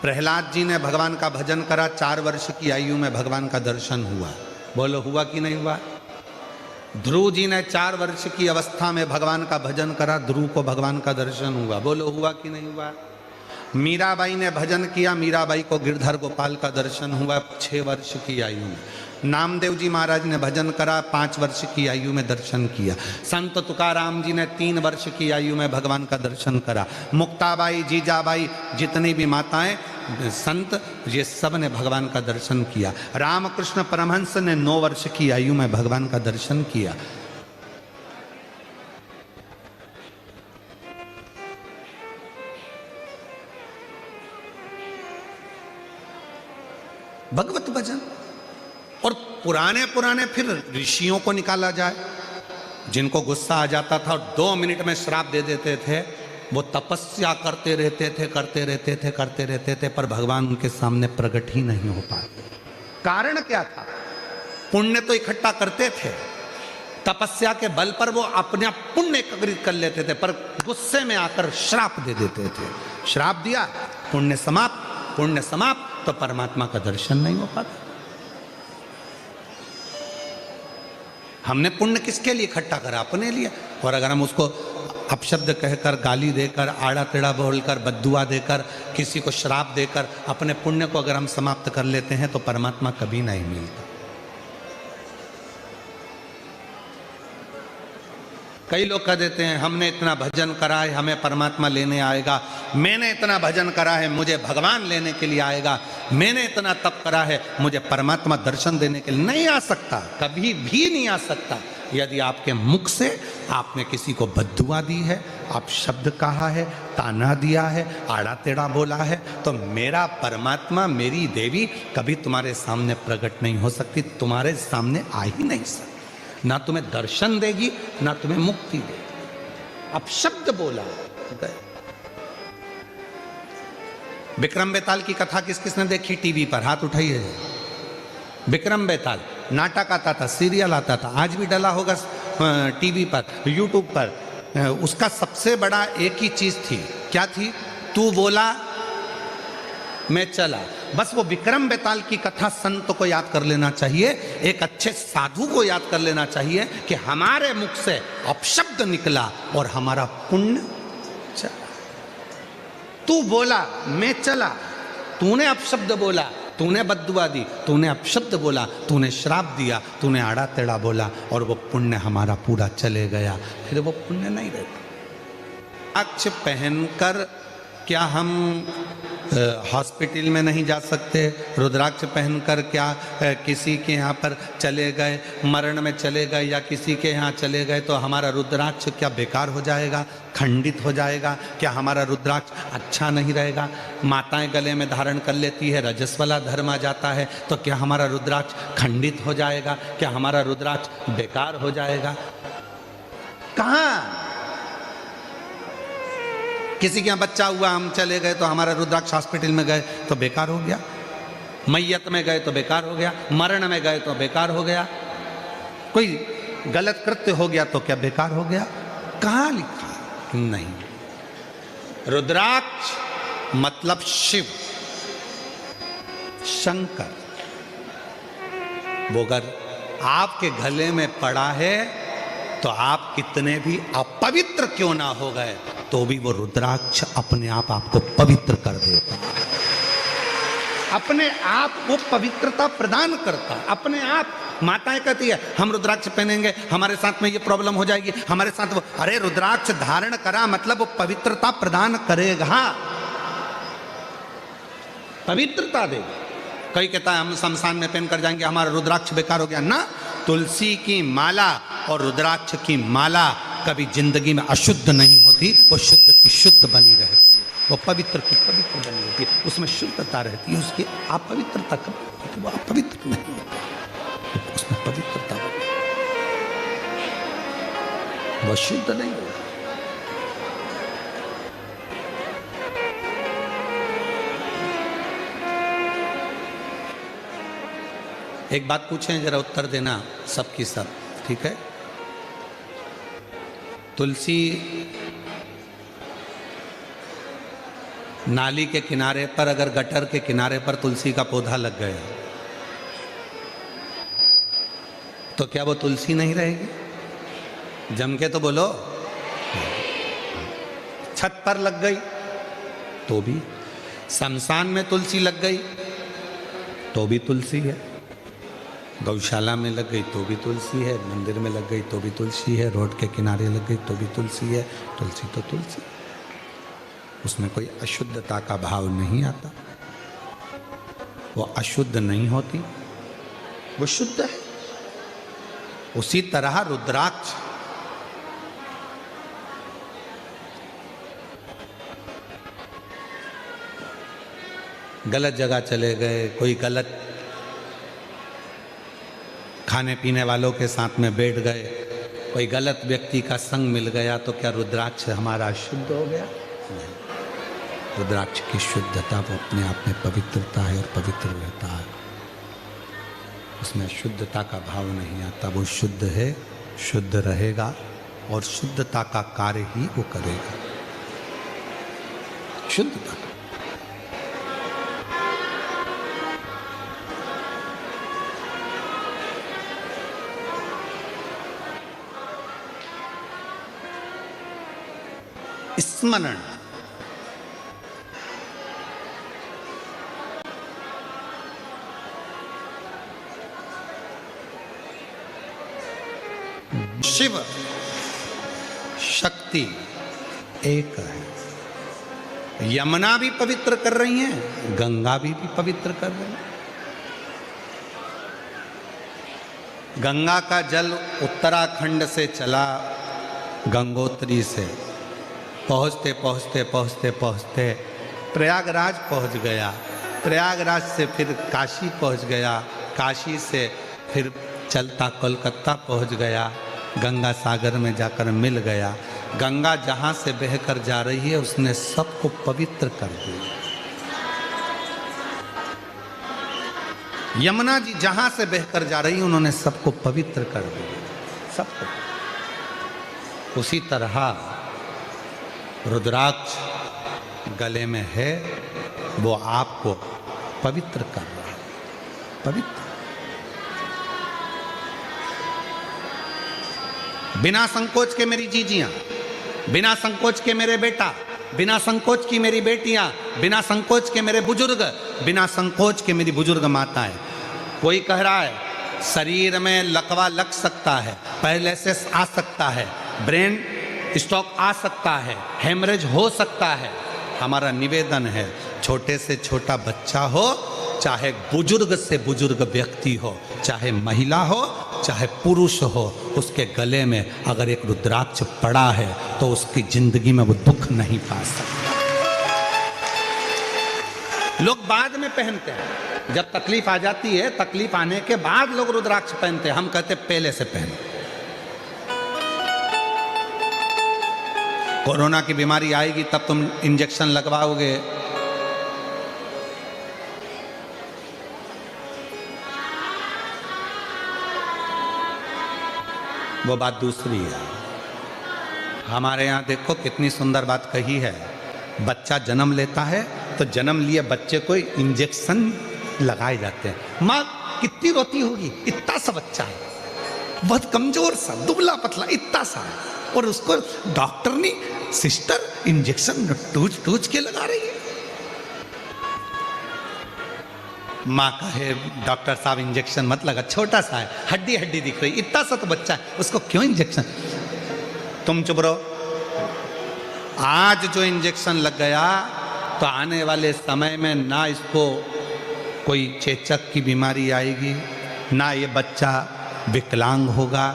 प्रहलाद जी ने भगवान का भजन करा, 4 वर्ष की आयु में भगवान का दर्शन हुआ। बोलो हुआ कि नहीं हुआ? ध्रुव जी ने 4 वर्ष की अवस्था में भगवान का भजन करा, ध्रुव को भगवान का दर्शन हुआ। बोलो हुआ कि नहीं हुआ? मीराबाई ने भजन किया, मीराबाई को गिरधर गोपाल का दर्शन हुआ 6 वर्ष की आयु में। नामदेव जी महाराज ने भजन करा, 5 वर्ष की आयु में दर्शन किया। संत तुकाराम जी ने 3 वर्ष की आयु में भगवान का दर्शन करा। मुक्ताबाई, जीजाबाई, जितनी भी माताएं संत, ये सब ने भगवान का दर्शन किया। रामकृष्ण परमहंस ने 9 वर्ष की आयु में भगवान का दर्शन किया। भगवत भजन। और पुराने पुराने फिर ऋषियों को निकाला जाए, जिनको गुस्सा आ जाता था और 2 मिनट में श्राप दे देते थे, वो तपस्या करते रहते थे, पर भगवान उनके सामने प्रकट ही नहीं हो पाए। कारण क्या था? पुण्य तो इकट्ठा करते थे, तपस्या के बल पर वो अपने पुण्य एकत्रित कर लेते थे, पर गुस्से में आकर श्राप दे देते थे। श्राप दिया, पुण्य समाप्त, पुण्य समाप्त, तो परमात्मा का दर्शन नहीं हो पाता। हमने पुण्य किसके लिए इकट्ठा करा? अपने लिए। और अगर हम उसको अपशब्द कहकर, गाली देकर, आड़ा टेढ़ा बोलकर, बद्दुआ देकर, किसी को श्राप देकर अपने पुण्य को अगर हम समाप्त कर लेते हैं तो परमात्मा कभी नहीं मिलता। कई लोग कह देते हैं हमने इतना भजन करा है, हमें परमात्मा लेने आएगा। मैंने इतना भजन करा है, मुझे भगवान लेने के लिए आएगा। मैंने इतना तप करा है, मुझे परमात्मा दर्शन देने के लिए नहीं आ सकता, कभी भी नहीं आ सकता। यदि आपके मुख से आपने किसी को बद्दुआ दी है, आप शब्द कहा है, ताना दिया है, आड़ा टेढ़ा बोला है, तो मेरा परमात्मा, मेरी देवी कभी तुम्हारे सामने प्रकट नहीं हो सकती, तुम्हारे सामने आ ही नहीं सकती। ना तुम्हें दर्शन देगी, ना तुम्हें मुक्ति देगी। अब शब्द बोला गए। विक्रम बेताल की कथा किस किसने देखी टीवी पर? हाथ उठाइए। विक्रम बेताल नाटक आता था, सीरियल आता था, आज भी डला होगा टीवी पर, यूट्यूब पर। उसका सबसे बड़ा एक ही चीज थी, क्या थी? तू बोला मैं चला। बस वो विक्रम बेताल की कथा संत को याद कर लेना चाहिए, एक अच्छे साधु को याद कर लेना चाहिए कि हमारे मुख से अपशब्द निकला और हमारा पुण्य चला। तू बोला मैं चला, तूने अपशब्द बोला, तूने बद्दुआ दी, तूने अपशब्द बोला, तूने श्राप दिया, तूने आड़ा टेढ़ा बोला और वो पुण्य हमारा पूरा चले गया, फिर वो पुण्य नहीं रहता। अक्ष पहनकर क्या हम हॉस्पिटल में नहीं जा सकते? रुद्राक्ष पहनकर क्या किसी के यहाँ पर चले गए, मरण में चले गए या किसी के यहाँ चले गए तो हमारा रुद्राक्ष क्या बेकार हो जाएगा, खंडित हो जाएगा? क्या हमारा रुद्राक्ष अच्छा नहीं रहेगा? माताएं गले में धारण कर लेती है, रजस वाला धर्म आ जाता है, तो क्या हमारा रुद्राक्ष खंडित हो जाएगा? क्या हमारा रुद्राक्ष बेकार हो जाएगा? कहाँ किसी के यहाँ बच्चा हुआ, हम चले गए तो हमारा रुद्राक्ष हॉस्पिटल में गए तो बेकार हो गया, मैयत में गए तो बेकार हो गया, मरण में गए तो बेकार हो गया, कोई गलत कृत्य हो गया तो क्या बेकार हो गया? कहाँ लिखा? नहीं। रुद्राक्ष मतलब शिव, शंकर। वो अगर आपके गले में पड़ा है तो आप कितने भी अपवित्र क्यों ना हो गए तो भी वो रुद्राक्ष अपने आप आपको पवित्र कर देता है, अपने आप वो पवित्रता प्रदान करता है अपने आप। माताएं कहती है हम रुद्राक्ष पहनेंगे हमारे साथ में ये प्रॉब्लम हो जाएगी, हमारे साथ वो, अरे रुद्राक्ष धारण करा मतलब वो पवित्रता प्रदान करेगा, पवित्रता देगा। कई कहता है हम शमशान में पहन कर जाएंगे हमारा रुद्राक्ष बेकार हो गया ना। तुलसी की माला और रुद्राक्ष की माला कभी जिंदगी में अशुद्ध नहीं होती, वो शुद्ध की शुद्ध बनी रहती है, वो पवित्र की पवित्र बनी रहती है, उसमें शुद्धता रहती है, उसकी अपवित्रता कभी वो अपवित्र नहीं होती, उसमें पवित्रता वो शुद्ध नहीं होती। एक बात पूछें, जरा उत्तर देना सबकी सब, ठीक है? तुलसी नाली के किनारे पर, अगर गटर के किनारे पर तुलसी का पौधा लग गया तो क्या वो तुलसी नहीं रहेगी? जम के तो बोलो। छत पर लग गई तो भी, शमशान में तुलसी लग गई तो भी तुलसी है, गौशाला में लग गई तो भी तुलसी है, मंदिर में लग गई तो भी तुलसी है, रोड के किनारे लग गई तो भी तुलसी है। तुलसी तो तुलसी, उसमें कोई अशुद्धता का भाव नहीं आता, वो अशुद्ध नहीं होती, वो शुद्ध है। उसी तरह रुद्राक्ष गलत जगह चले गए, कोई गलत खाने पीने वालों के साथ में बैठ गए, कोई गलत व्यक्ति का संग मिल गया तो क्या रुद्राक्ष हमारा शुद्ध हो गया? नहीं। रुद्राक्ष की शुद्धता वो अपने आप में पवित्रता है और पवित्र रहता है, उसमें शुद्धता का भाव नहीं आता, वो शुद्ध है, शुद्ध रहेगा और शुद्धता का कार्य ही वो करेगा। शुद्धता स्मरण, शिव शक्ति एक है। यमुना भी पवित्र कर रही हैं, गंगा भी पवित्र कर रही है। गंगा का जल उत्तराखंड से चला गंगोत्री से, पहुँचते पहुँचते पहुँचते पहुँचते प्रयागराज पहुँच गया, प्रयागराज से फिर काशी पहुँच गया, काशी से फिर चलता कोलकाता पहुँच गया, गंगा सागर में जाकर मिल गया। गंगा जहाँ से बहकर जा रही है उसने सबको पवित्र कर दिया। यमुना जी जहाँ से बहकर जा रही उन्होंने सबको पवित्र कर दिया, सबको। उसी तरह रुद्राक्ष गले में है, वो आपको पवित्र कर रहा है, पवित्र। बिना संकोच के मेरी जीजियां, बिना संकोच के मेरे बेटा, बिना संकोच की मेरी बेटियां, बिना संकोच के मेरे बुजुर्ग, बिना संकोच के मेरी बुजुर्ग माताएं। कोई कह रहा है शरीर में लकवा लग सकता है, पैरालिसिस आ सकता है, ब्रेन स्ट्रोक आ सकता है, हेमरेज हो सकता है। हमारा निवेदन है, छोटे से छोटा बच्चा हो, चाहे बुजुर्ग से बुजुर्ग व्यक्ति हो, चाहे महिला हो, चाहे पुरुष हो, उसके गले में अगर एक रुद्राक्ष पड़ा है तो उसकी जिंदगी में वो दुख नहीं पा सकता। लोग बाद में पहनते हैं, जब तकलीफ आ जाती है, तकलीफ आने के बाद लोग रुद्राक्ष पहनते हैं। हम कहते पहले से पहनो। कोरोना की बीमारी आएगी तब तुम इंजेक्शन लगवाओगे, वो बात दूसरी है। हमारे यहाँ देखो कितनी सुंदर बात कही है, बच्चा जन्म लेता है तो जन्म लिए बच्चे को इंजेक्शन लगाए जाते हैं। माँ कितनी रोती होगी, इतना सा बच्चा है, बहुत कमजोर सा, दुबला पतला, इतना सा है, और उसको डॉक्टर ने सिस्टर इंजेक्शन टूच टूच के लगा रही है। माँ कहे डॉक्टर साहब इंजेक्शन मत लगा, छोटा सा है, हड्डी हड्डी दिख रही, इतना सा तो बच्चा है, उसको क्यों इंजेक्शन। तुम चुप रहो। आज जो इंजेक्शन लग गया तो आने वाले समय में ना इसको कोई चेचक की बीमारी आएगी, ना ये बच्चा विकलांग होगा,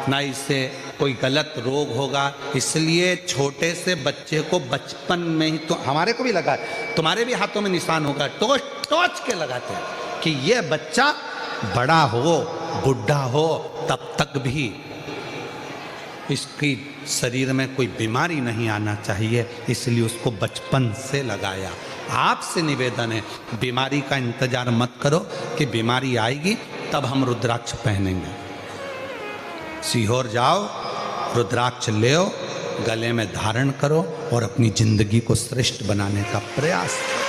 ना इससे कोई गलत रोग होगा। इसलिए छोटे से बच्चे को बचपन में ही, तो हमारे को भी लगा है, तुम्हारे भी हाथों में निशान होगा, टोच टोच के लगाते हैं कि ये बच्चा बड़ा हो, बुढ़ा हो, तब तक भी इसकी शरीर में कोई बीमारी नहीं आना चाहिए, इसलिए उसको बचपन से लगाया। आपसे निवेदन है, बीमारी का इंतजार मत करो कि बीमारी आएगी तब हम रुद्राक्ष पहनेंगे। सीहोर जाओ, रुद्राक्ष ले आओ, गले में धारण करो और अपनी जिंदगी को श्रेष्ठ बनाने का प्रयास करो।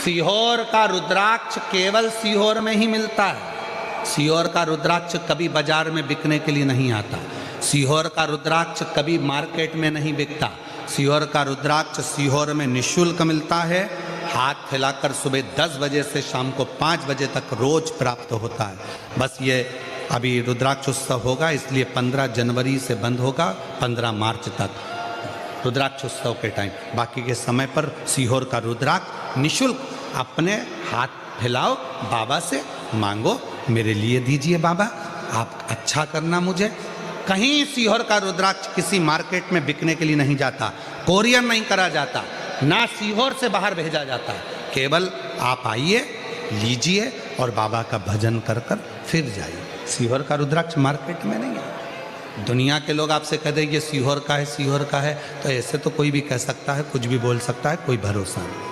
सीहोर का रुद्राक्ष केवल सीहोर में ही मिलता है। सीहोर का रुद्राक्ष कभी बाजार में बिकने के लिए नहीं आता। सीहोर का रुद्राक्ष कभी मार्केट में नहीं बिकता। सीहोर का रुद्राक्ष सीहोर में निःशुल्क मिलता है। हाथ फैलाकर सुबह 10 बजे से शाम को 5 बजे तक रोज प्राप्त होता है। बस ये अभी रुद्राक्ष उत्सव होगा, इसलिए 15 जनवरी से बंद होगा, 15 मार्च तक रुद्राक्ष उत्सव के टाइम। बाकी के समय पर सीहोर का रुद्राक्ष निःशुल्क अपने हाथ फैलाओ, बाबा से मांगो, मेरे लिए दीजिए बाबा, आप अच्छा करना मुझे। कहीं सीहोर का रुद्राक्ष किसी मार्केट में बिकने के लिए नहीं जाता, कोरियर नहीं करा जाता, ना सीहोर से बाहर भेजा जाता है। केवल आप आइए, लीजिए और बाबा का भजन कर कर फिर जाइए। सीहोर का रुद्राक्ष मार्केट में नहीं है। दुनिया के लोग आपसे कह दें ये सीहोर का है, सीहोर का है, तो ऐसे तो कोई भी कह सकता है, कुछ भी बोल सकता है, कोई भरोसा नहीं।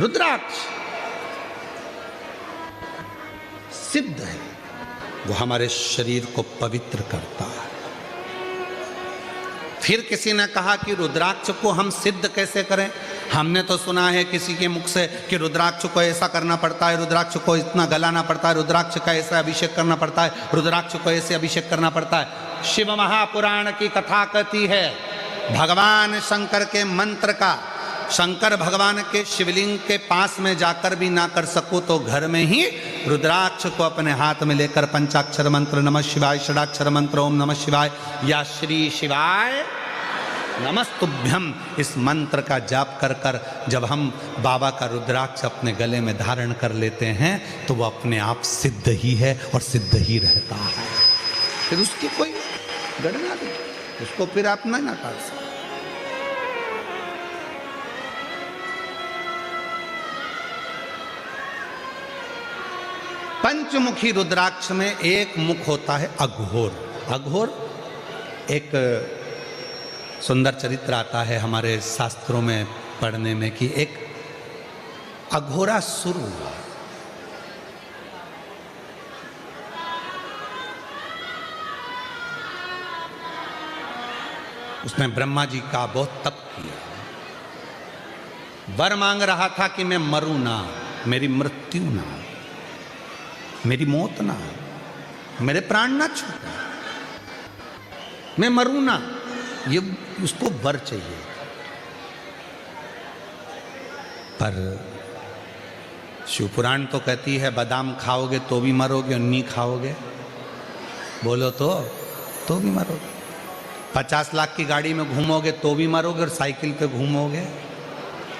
रुद्राक्ष सिद्ध है, वो हमारे शरीर को पवित्र करता है। फिर किसी ने कहा कि रुद्राक्ष को हम सिद्ध कैसे करें। हमने तो सुना है किसी के मुख से कि रुद्राक्ष को ऐसा करना पड़ता है, रुद्राक्ष को इतना गलाना पड़ता है, रुद्राक्ष का ऐसा अभिषेक करना पड़ता है, रुद्राक्ष को ऐसे अभिषेक करना पड़ता है। शिव महापुराण की कथा कहती है भगवान शंकर के मंत्र का, शंकर भगवान के शिवलिंग के पास में जाकर भी ना कर सको तो घर में ही रुद्राक्ष को अपने हाथ में लेकर पंचाक्षर मंत्र नमः शिवाय, षडाक्षर मंत्र ओम नमः शिवाय या श्री शिवाय नमस्तुभ्यम इस मंत्र का जाप कर कर जब हम बाबा का रुद्राक्ष अपने गले में धारण कर लेते हैं तो वो अपने आप सिद्ध ही है और सिद्ध ही रहता है। फिर उसकी कोई गणना नहीं, उसको फिर आप नहीं नकार सकते। पंचमुखी रुद्राक्ष में एक मुख होता है अघोर। अघोर एक सुंदर चरित्र आता है हमारे शास्त्रों में पढ़ने में कि एक अघोरासुर हुआ। उसने ब्रह्मा जी का बहुत तप किया, वर मांग रहा था कि मैं मरूं ना, मेरी मृत्यु ना, मेरी मौत ना, मेरे प्राण ना छूटे, मैं मरूं ना, ये उसको वर चाहिए। पर शिवपुराण तो कहती है बादाम खाओगे तो भी मरोगे और नहीं खाओगे बोलो तो भी मरोगे। 50 लाख की गाड़ी में घूमोगे तो भी मरोगे और साइकिल पे घूमोगे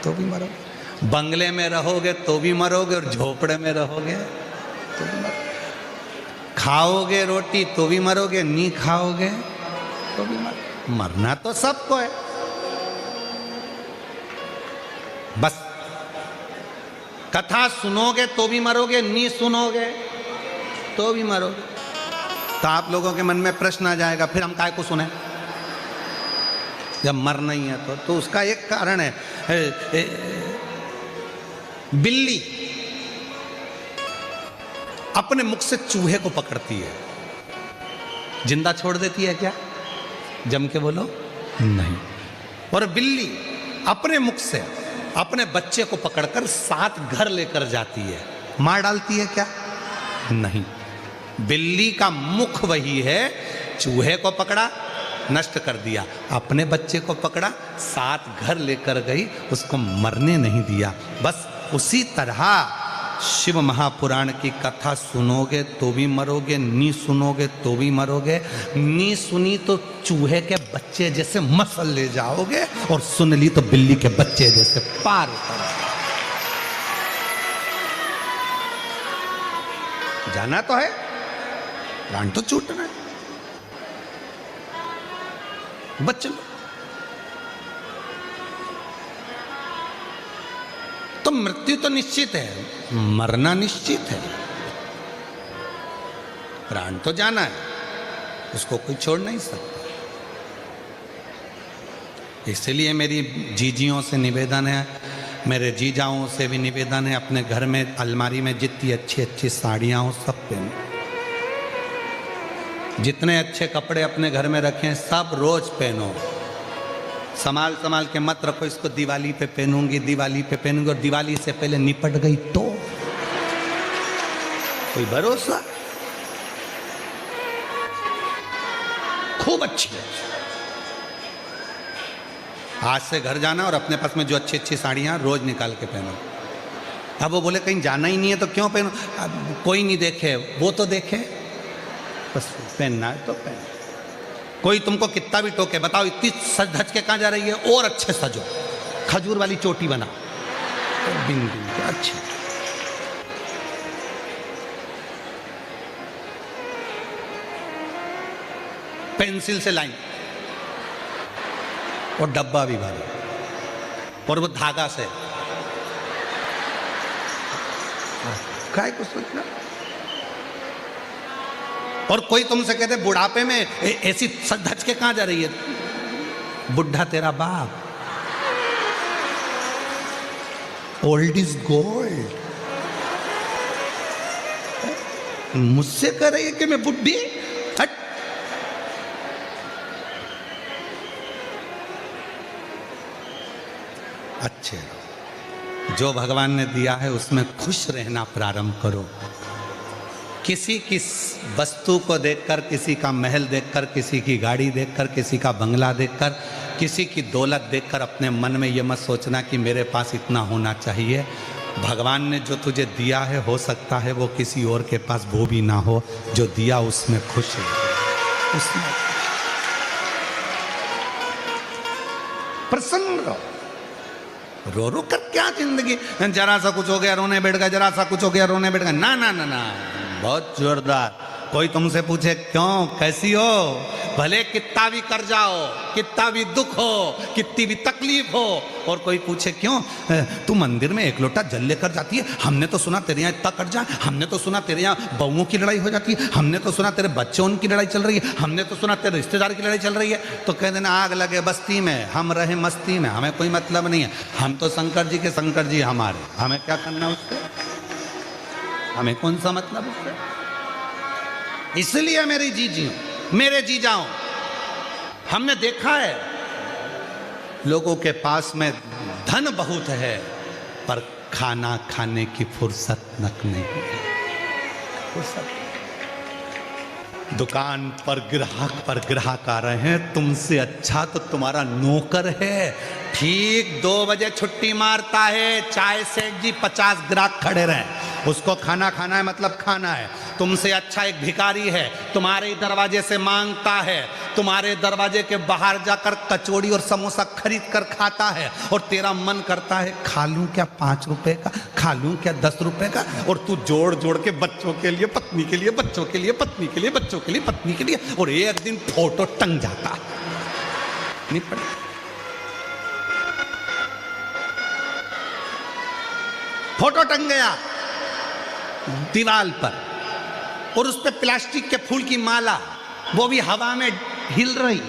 तो भी मरोगे। बंगले में रहोगे तो भी मरोगे और झोपड़े में रहोगे तो भी मरोगे। खाओगे रोटी तो भी मरोगे, नहीं खाओगे तो भी मरोगे। मरना तो सबको है, बस कथा सुनोगे तो भी मरोगे, नहीं सुनोगे तो भी मरोगे। तो आप लोगों के मन में प्रश्न आ जाएगा फिर हम काय को सुने जब मरना ही है तो उसका एक कारण है। बिल्ली अपने मुख से चूहे को पकड़ती है, जिंदा छोड़ देती है क्या? जम के बोलो नहीं। और बिल्ली अपने मुख से अपने बच्चे को पकड़कर 7 घर लेकर जाती है, मार डालती है क्या? नहीं। बिल्ली का मुख वही है, चूहे को पकड़ा नष्ट कर दिया, अपने बच्चे को पकड़ा 7 घर लेकर गई, उसको मरने नहीं दिया। बस उसी तरह शिव महापुराण की कथा सुनोगे तो भी मरोगे, नी सुनोगे तो भी मरोगे। नी सुनी तो चूहे के बच्चे जैसे मसल ले जाओगे और सुन ली तो बिल्ली के बच्चे जैसे पार उतर जाना तो है, प्राण तो छूटना है, बच लो। तो मृत्यु तो निश्चित है, मरना निश्चित है, प्राण तो जाना है, उसको कोई छोड़ नहीं सकता। इसलिए मेरी जीजियों से निवेदन है, मेरे जीजाओं से भी निवेदन है, अपने घर में अलमारी में जितनी अच्छी अच्छी साड़ियां हो सब पहनो, जितने अच्छे कपड़े अपने घर में रखें सब रोज पहनो। संभाल संभाल के मत रखो, इसको दिवाली पे पहनूंगी, दिवाली पे पहनूंगी, और दिवाली से पहले निपट गई तो कोई भरोसा? खूब अच्छी है। आज से घर जाना और अपने पास में जो अच्छी अच्छी साड़ियां रोज निकाल के पहनो। अब वो बोले कहीं जाना ही नहीं है तो क्यों पहनो? अब कोई नहीं देखे, वो तो देखे, बस पहनना है तो पहन। कोई तुमको कितना भी टोके, बताओ इतनी सज धज के कहाँ जा रही है, और अच्छे सजो, खजूर वाली चोटी बना, बिन बिन के अच्छी। पेंसिल से लाइन और डब्बा भी भारी, और वो धागा से काय को सोचना। और कोई तुमसे कहते बुढ़ापे में ऐसी सज धज के कहां जा रही है, बुढ़ा तेरा बाप, ओल्ड इज गोल्ड। मुझसे कह रही है कि मैं बुढ़ी? हट। अच्छे, जो भगवान ने दिया है उसमें खुश रहना प्रारंभ करो। किसी की वस्तु को देखकर, किसी का महल देखकर, किसी की गाड़ी देखकर, किसी का बंगला देखकर, किसी की दौलत देखकर अपने मन में ये मत सोचना कि मेरे पास इतना होना चाहिए। भगवान ने जो तुझे दिया है, हो सकता है वो किसी और के पास वो भी ना हो, जो दिया उसमें खुश है, उसमें। प्रसन्न रहो। रो रो कर क्या जिंदगी, जरा सा कुछ हो गया रोने बैठ गया, जरा सा कुछ हो गया रोने बैठ गया, ना ना ना ना, बहुत जोरदार। कोई तुमसे पूछे क्यों, कैसी हो, भले कितना भी कर जाओ, कितना भी दुख हो, कितनी भी तकलीफ हो, और कोई पूछे क्यों तू मंदिर में एक लोटा जल लेकर जाती है, हमने तो सुना तेरे यहाँ इतना कट जाए, हमने तो सुना तेरे यहाँ बहुओं की लड़ाई हो जाती है, हमने तो सुना तेरे बच्चों की लड़ाई चल रही है, हमने तो सुना तेरे रिश्तेदार की लड़ाई चल रही है। तो कह देना आग लगे बस्ती में, हम रहे मस्ती में, हमें कोई मतलब नहीं है, हम तो शंकर जी के शंकर जी हमारे, हमें क्या करना उससे, हमें कौन सा मतलब उससे। इसलिए मेरी जीजियों, मेरे जीजाओं, हमने देखा है लोगों के पास में धन बहुत है पर खाना खाने की फुर्सत नक नहीं है। फुर्सत। दुकान पर ग्राहक आ रहे हैं, तुमसे अच्छा तो तुम्हारा नौकर है, ठीक 2 बजे छुट्टी मारता है, चाय सेठ जी 50 ग्राहक खड़े रहे, उसको खाना खाना है मतलब खाना है। तुमसे अच्छा एक भिखारी है, तुम्हारे दरवाजे से मांगता है, तुम्हारे दरवाजे के बाहर जाकर कचौड़ी और समोसा खरीद कर खाता है, और तेरा मन करता है खा लूं क्या 5 रुपए का, खा लूं क्या 10 रुपए का, और तू जोड़ जोड़ के बच्चों के लिए, पत्नी के लिए, बच्चों के लिए, पत्नी के लिए, बच्चों के लिए, पत्नी के लिए, और एक दिन फोटो टंग जाता नहीं पड़े। फोटो टंग गया दीवार पर, और उस पे प्लास्टिक के फूल की माला, वो भी हवा में हिल रही।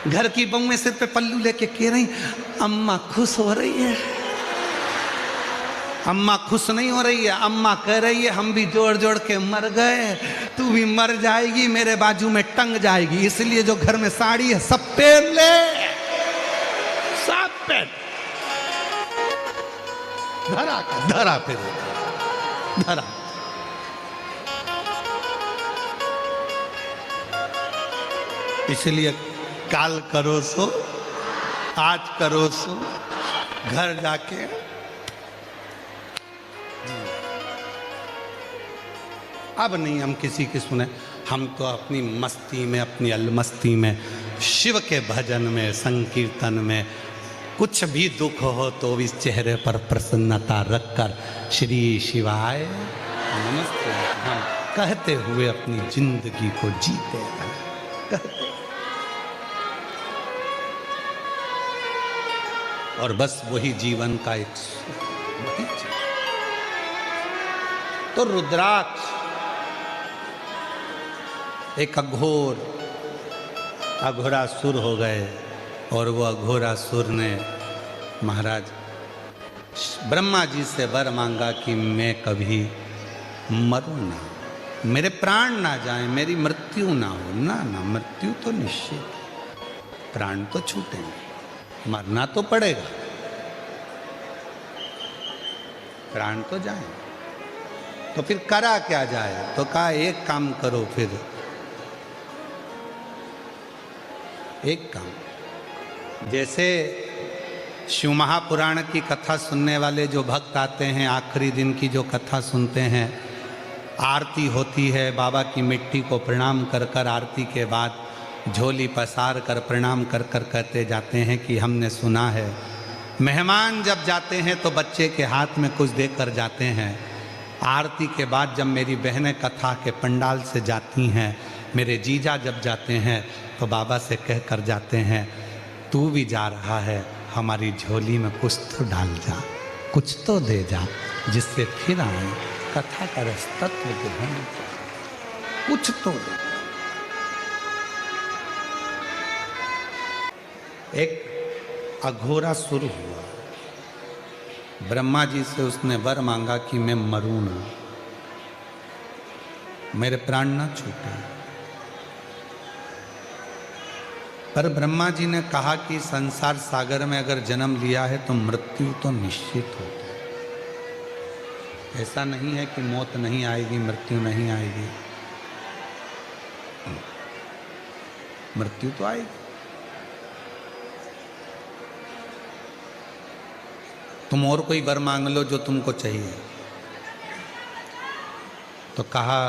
घर की बहुएं सिर पे पल्लू लेके कह रही अम्मा खुश हो रही है, अम्मा खुश नहीं हो रही है, अम्मा कह रही है हम भी जोड़ जोड़ के मर गए, तू भी मर जाएगी, मेरे बाजू में टंग जाएगी, इसलिए जो घर में साड़ी है सब पहन ले, सब पहन। धरा पे धरा। इसलिए काल करो सो, आज करो सो, घर जाके अब नहीं हम किसी की सुने, हम तो अपनी मस्ती में, अपनी अलमस्ती में, शिव के भजन में, संकीर्तन में, कुछ भी दुख हो तो इस चेहरे पर प्रसन्नता रखकर श्री शिवाय नमस्ते हम कहते हुए अपनी जिंदगी को जीते हैं, कहते। और बस वही जीवन का एक वही तो रुद्राक्ष एक अघोरासुर हो गए, और वो अघोरासुर ने महाराज ब्रह्मा जी से वर मांगा कि मैं कभी मरूं ना, मेरे प्राण ना जाएं, मेरी मृत्यु ना हो। ना ना, मृत्यु तो निश्चित, प्राण तो छूटेंगे, मरना तो पड़ेगा, प्राण तो जाए। तो फिर करा क्या जाए, तो कहा एक काम करो, फिर एक काम, जैसे शिव महापुराण की कथा सुनने वाले जो भक्त आते हैं, आखिरी दिन की जो कथा सुनते हैं, आरती होती है, बाबा की मिट्टी को प्रणाम कर कर आरती के बाद झोली पसार कर प्रणाम कर कर कहते जाते हैं कि हमने सुना है, मेहमान जब जाते हैं तो बच्चे के हाथ में कुछ देकर जाते हैं, आरती के बाद जब मेरी बहनें कथा के पंडाल से जाती हैं, मेरे जीजा जब जाते हैं तो बाबा से कह कर जाते हैं तू भी जा रहा है, हमारी झोली में कुछ तो डाल जा, कुछ तो दे जा, जिससे फिर आए कथा का रस तत्व ग्रहण, कुछ तो दे। एक अघोरासुर हुआ, ब्रह्मा जी से उसने वर मांगा कि मैं मरूं ना, मेरे प्राण ना छूटे। पर ब्रह्मा जी ने कहा कि संसार सागर में अगर जन्म लिया है तो मृत्यु तो निश्चित होती है, ऐसा नहीं है कि मौत नहीं आएगी, मृत्यु नहीं आएगी, मृत्यु तो आएगी। तुम और कोई वर मांग लो जो तुमको चाहिए। तो कहा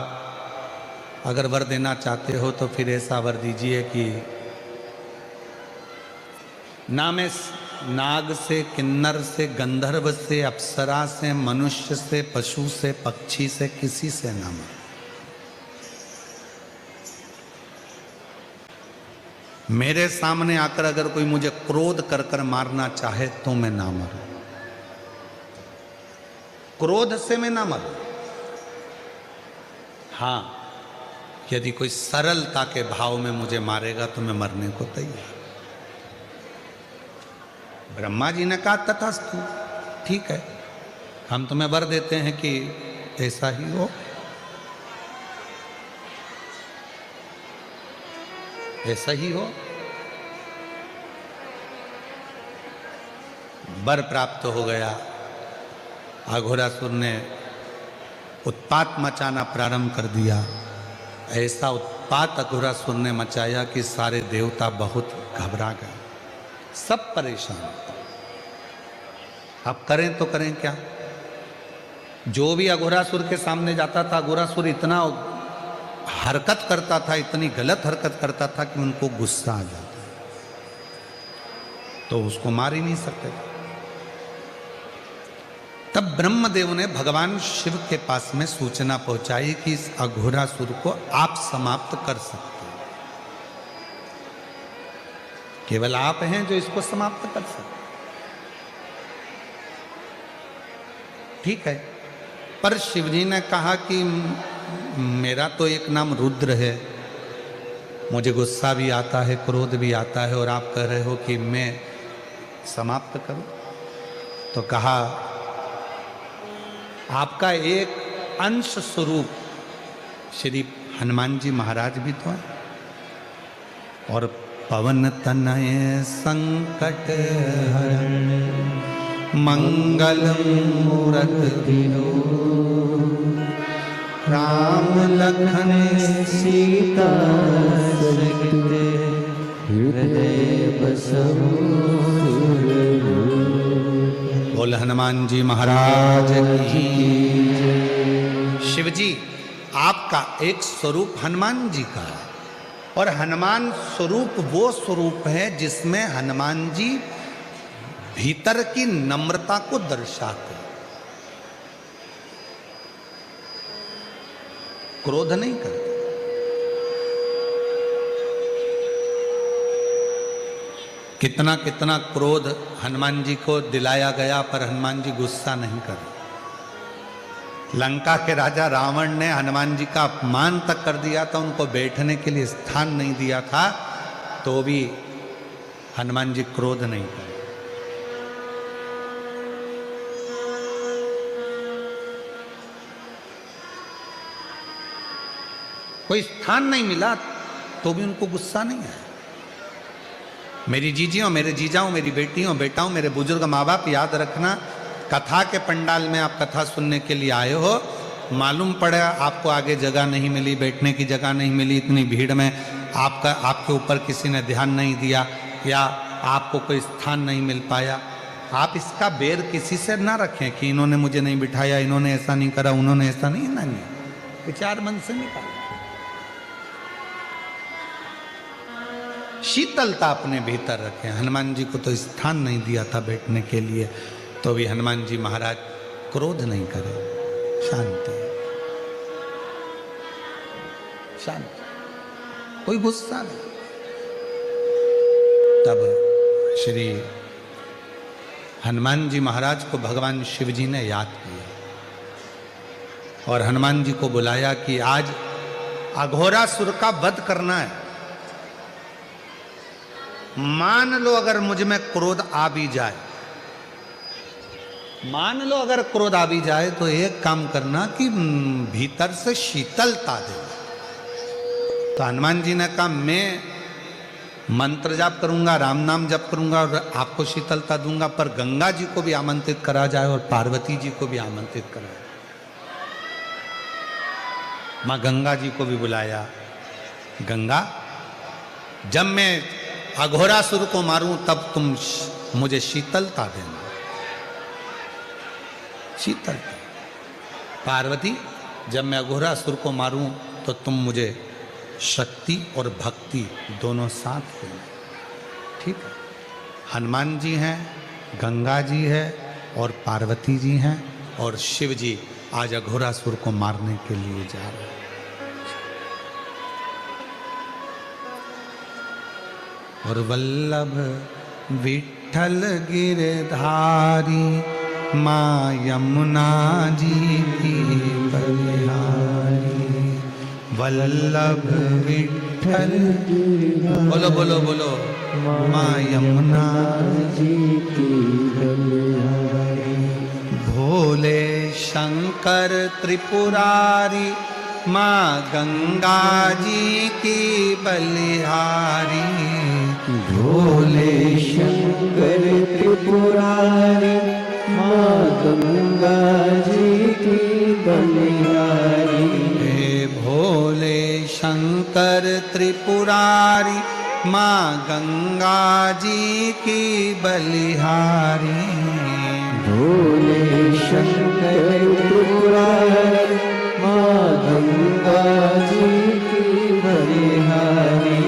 अगर वर देना चाहते हो तो फिर ऐसा वर दीजिए कि ना मैं नाग से, किन्नर से, गंधर्व से, अप्सरा से, मनुष्य से, पशु से, पक्षी से, किसी से ना मरूं। मेरे सामने आकर अगर कोई मुझे क्रोध कर कर मारना चाहे तो मैं ना मरूं, क्रोध से मैं ना मरूं। हाँ, यदि कोई सरलता के भाव में मुझे मारेगा तो मैं मरने को तैयार। ब्रह्मा जी ने कहा तथास्तु, ठीक है, हम तुम्हें वर देते हैं कि ऐसा ही हो। ऐसा ही हो। वर प्राप्त हो गया। अघोरासुर ने उत्पात मचाना प्रारंभ कर दिया। ऐसा उत्पात अघोरासुर ने मचाया कि सारे देवता बहुत घबरा गए, सब परेशान। अब करें तो करें क्या? जो भी अघोरासुर के सामने जाता था, अघोरासुर इतना हरकत करता था, इतनी गलत हरकत करता था कि उनको गुस्सा आ जाता, तो उसको मार ही नहीं सकते। तब ब्रह्मदेव ने भगवान शिव के पास में सूचना पहुंचाई कि इस अघोरासुर को आप समाप्त कर सकते हैं, केवल आप हैं जो इसको समाप्त कर सकते। ठीक है, पर शिवजी ने कहा कि मेरा तो एक नाम रुद्र है, मुझे गुस्सा भी आता है, क्रोध भी आता है, और आप कह रहे हो कि मैं समाप्त करूं। तो कहा आपका एक अंश स्वरूप श्री हनुमान जी महाराज भी तो हैं, और पवन तनय संकट हरण मंगलम मूरति राम लखन सीता सहित हृदय बसहु। बोल हनुमान जी महाराज की। शिव जी आपका एक स्वरूप हनुमान जी का है, और हनुमान स्वरूप वो स्वरूप है जिसमें हनुमान जी भीतर की नम्रता को दर्शाते, क्रोध नहीं करते। कितना कितना क्रोध हनुमान जी को दिलाया गया, पर हनुमान जी गुस्सा नहीं करे। लंका के राजा रावण ने हनुमान जी का अपमान तक कर दिया था, उनको बैठने के लिए स्थान नहीं दिया था, तो भी हनुमान जी क्रोध नहीं करे। कोई स्थान नहीं मिला तो भी उनको गुस्सा नहीं आया। मेरी जीजियों, मेरे जीजाओं, मेरी बेटियों, बेटाओं, मेरे बुजुर्ग माँ बाप, याद रखना, कथा के पंडाल में आप कथा सुनने के लिए आए हो, मालूम पड़ा आपको आगे जगह नहीं मिली, बैठने की जगह नहीं मिली, इतनी भीड़ में आपके ऊपर किसी ने ध्यान नहीं दिया, या आपको कोई स्थान नहीं मिल पाया, आप इसका बेर किसी से ना रखें कि इन्होंने मुझे नहीं बिठाया, इन्होंने ऐसा नहीं करा, उन्होंने ऐसा नहीं। विचार मन से निकाल, शीतलता अपने भीतर रखें। हनुमान जी को तो स्थान नहीं दिया था बैठने के लिए, तो भी हनुमान जी महाराज क्रोध नहीं करे, शांति शांति, कोई गुस्सा नहीं। तब श्री हनुमान जी महाराज को भगवान शिव जी ने याद किया और हनुमान जी को बुलाया कि आज अघोरासुर का वध करना है। मान लो अगर मुझ में क्रोध आ भी जाए, मान लो अगर क्रोध आ भी जाए, तो एक काम करना कि भीतर से शीतलता देना। तो हनुमान जी ने कहा मैं मंत्र जाप करूंगा, राम नाम जप करूंगा और आपको शीतलता दूंगा, पर गंगा जी को भी आमंत्रित करा जाए और पार्वती जी को भी आमंत्रित करा जाए। मां गंगा जी को भी बुलाया। गंगा, जब मैं अघोरासुर को मारूं तब तुम मुझे शीतलता देना, शीतलता। पार्वती, जब मैं अघोरासुर को मारूं तो तुम मुझे शक्ति और भक्ति दोनों साथ देना। ठीक है, हनुमान जी हैं, गंगा जी है और पार्वती जी हैं, और शिव जी आज अघोरासुर को मारने के लिए जा रहे हैं। और वल्लभ विठ्ठल गिरधारी माँ यमुना जी की बलिहारी। वल्लभ विठ्ठल, बोलो बोलो बोलो, माँ यमुना जी की बलिहारी। भोले शंकर त्रिपुरारी माँ गंगा जी की बलिहारी। भोले शंकर त्रिपुरारी माँ गंगा जी की बलिहारी। हे भोले शंकर त्रिपुरारी माँ गंगा जी की बलिहारी। भोले शंकर त्रिपुरारी माँ गंगा जी की बलिहारी।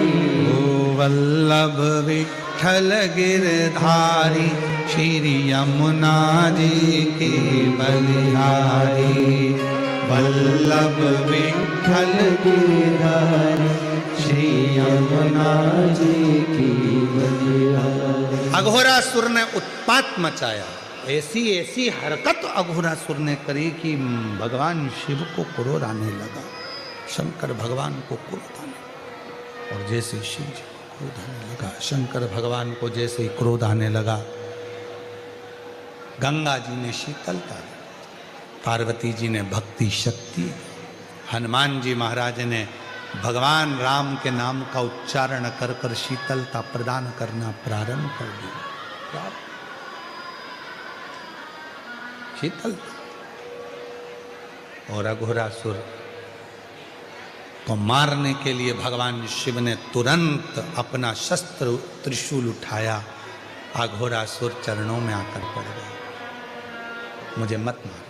वल्लभ विठ्ठल गिरधारी श्री यमुना जी की बलिहारी। वल्लभ विठ्ठल गिरधारी श्री यमुना जी की बलिहारी। अघोरासुर ने उत्पात मचाया, ऐसी ऐसी हरकत अघोरासुर ने करी कि भगवान शिव को क्रोध आने लगा, शंकर भगवान को क्रोध आने लगा। और जैसे शिव जी को क्रोध आने लगा, शंकर भगवान को जैसे ही क्रोध आने लगा, गंगा जी ने शीतलता दी, पार्वती जी ने भक्ति शक्ति, हनुमान जी महाराज ने भगवान राम के नाम का उच्चारण कर कर शीतलता प्रदान करना प्रारंभ कर दिया। शीतलता। और अघोरासुर को मारने के लिए भगवान शिव ने तुरंत अपना शस्त्र त्रिशूल उठाया। अघोरासुर चरणों में आकर पड़ गया, मुझे मत मार।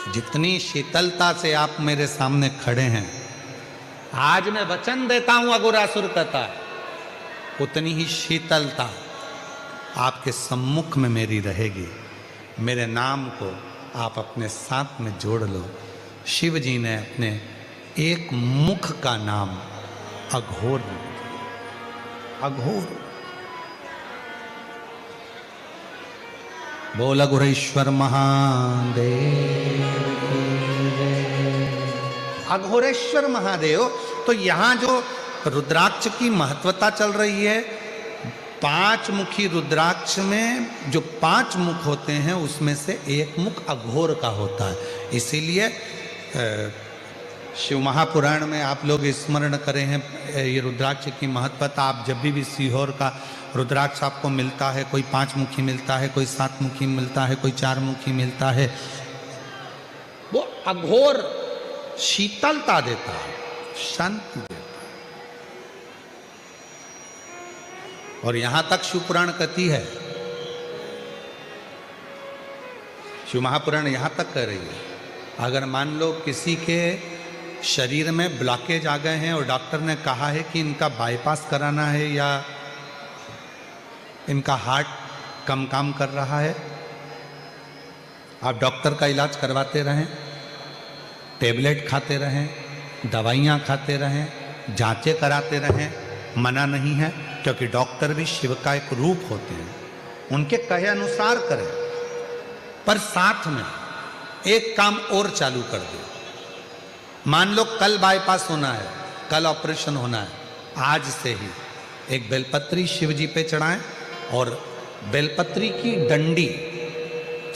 जितनी शीतलता से आप मेरे सामने खड़े हैं, आज मैं वचन देता हूं, अघोरासुर कहता है, उतनी ही शीतलता आपके सम्मुख में मेरी रहेगी। मेरे नाम को आप अपने साथ में जोड़ लो। शिव जी ने अपने एक मुख का नाम अघोर, अघोर। बोल अघोरेश्वर महादेव। अघोरेश्वर महादेव। तो यहाँ जो रुद्राक्ष की महत्वता चल रही है, 5 मुखी रुद्राक्ष में जो 5 मुख होते हैं उसमें से एक मुख अघोर का होता है। इसीलिए शिव महापुराण में आप लोग स्मरण करें हैं ये रुद्राक्ष की महत्वता। आप जब भी सीहोर का रुद्राक्ष आपको मिलता है, कोई 5 मुखी मिलता है, कोई 7 मुखी मिलता है, कोई 4 मुखी मिलता है, वो अघोर शीतलता देता है, शांति देता है। और यहां तक शिव पुराण कहती है, शिव महापुराण यहां तक कह रही है, अगर मान लो किसी के शरीर में ब्लॉकेज आ गए हैं और डॉक्टर ने कहा है कि इनका बाईपास कराना है या इनका हार्ट कम काम कर रहा है, आप डॉक्टर का इलाज करवाते रहें, टेबलेट खाते रहें, दवाइयाँ खाते रहें, जांचें कराते रहें, मना नहीं है, क्योंकि डॉक्टर भी शिव का एक रूप होते हैं, उनके कहे अनुसार करें। पर साथ में एक काम और चालू कर दे। मान लो कल बाईपास होना है, कल ऑपरेशन होना है, आज से ही एक बेलपत्री शिव जी पे चढ़ाएं और बेलपत्री की डंडी,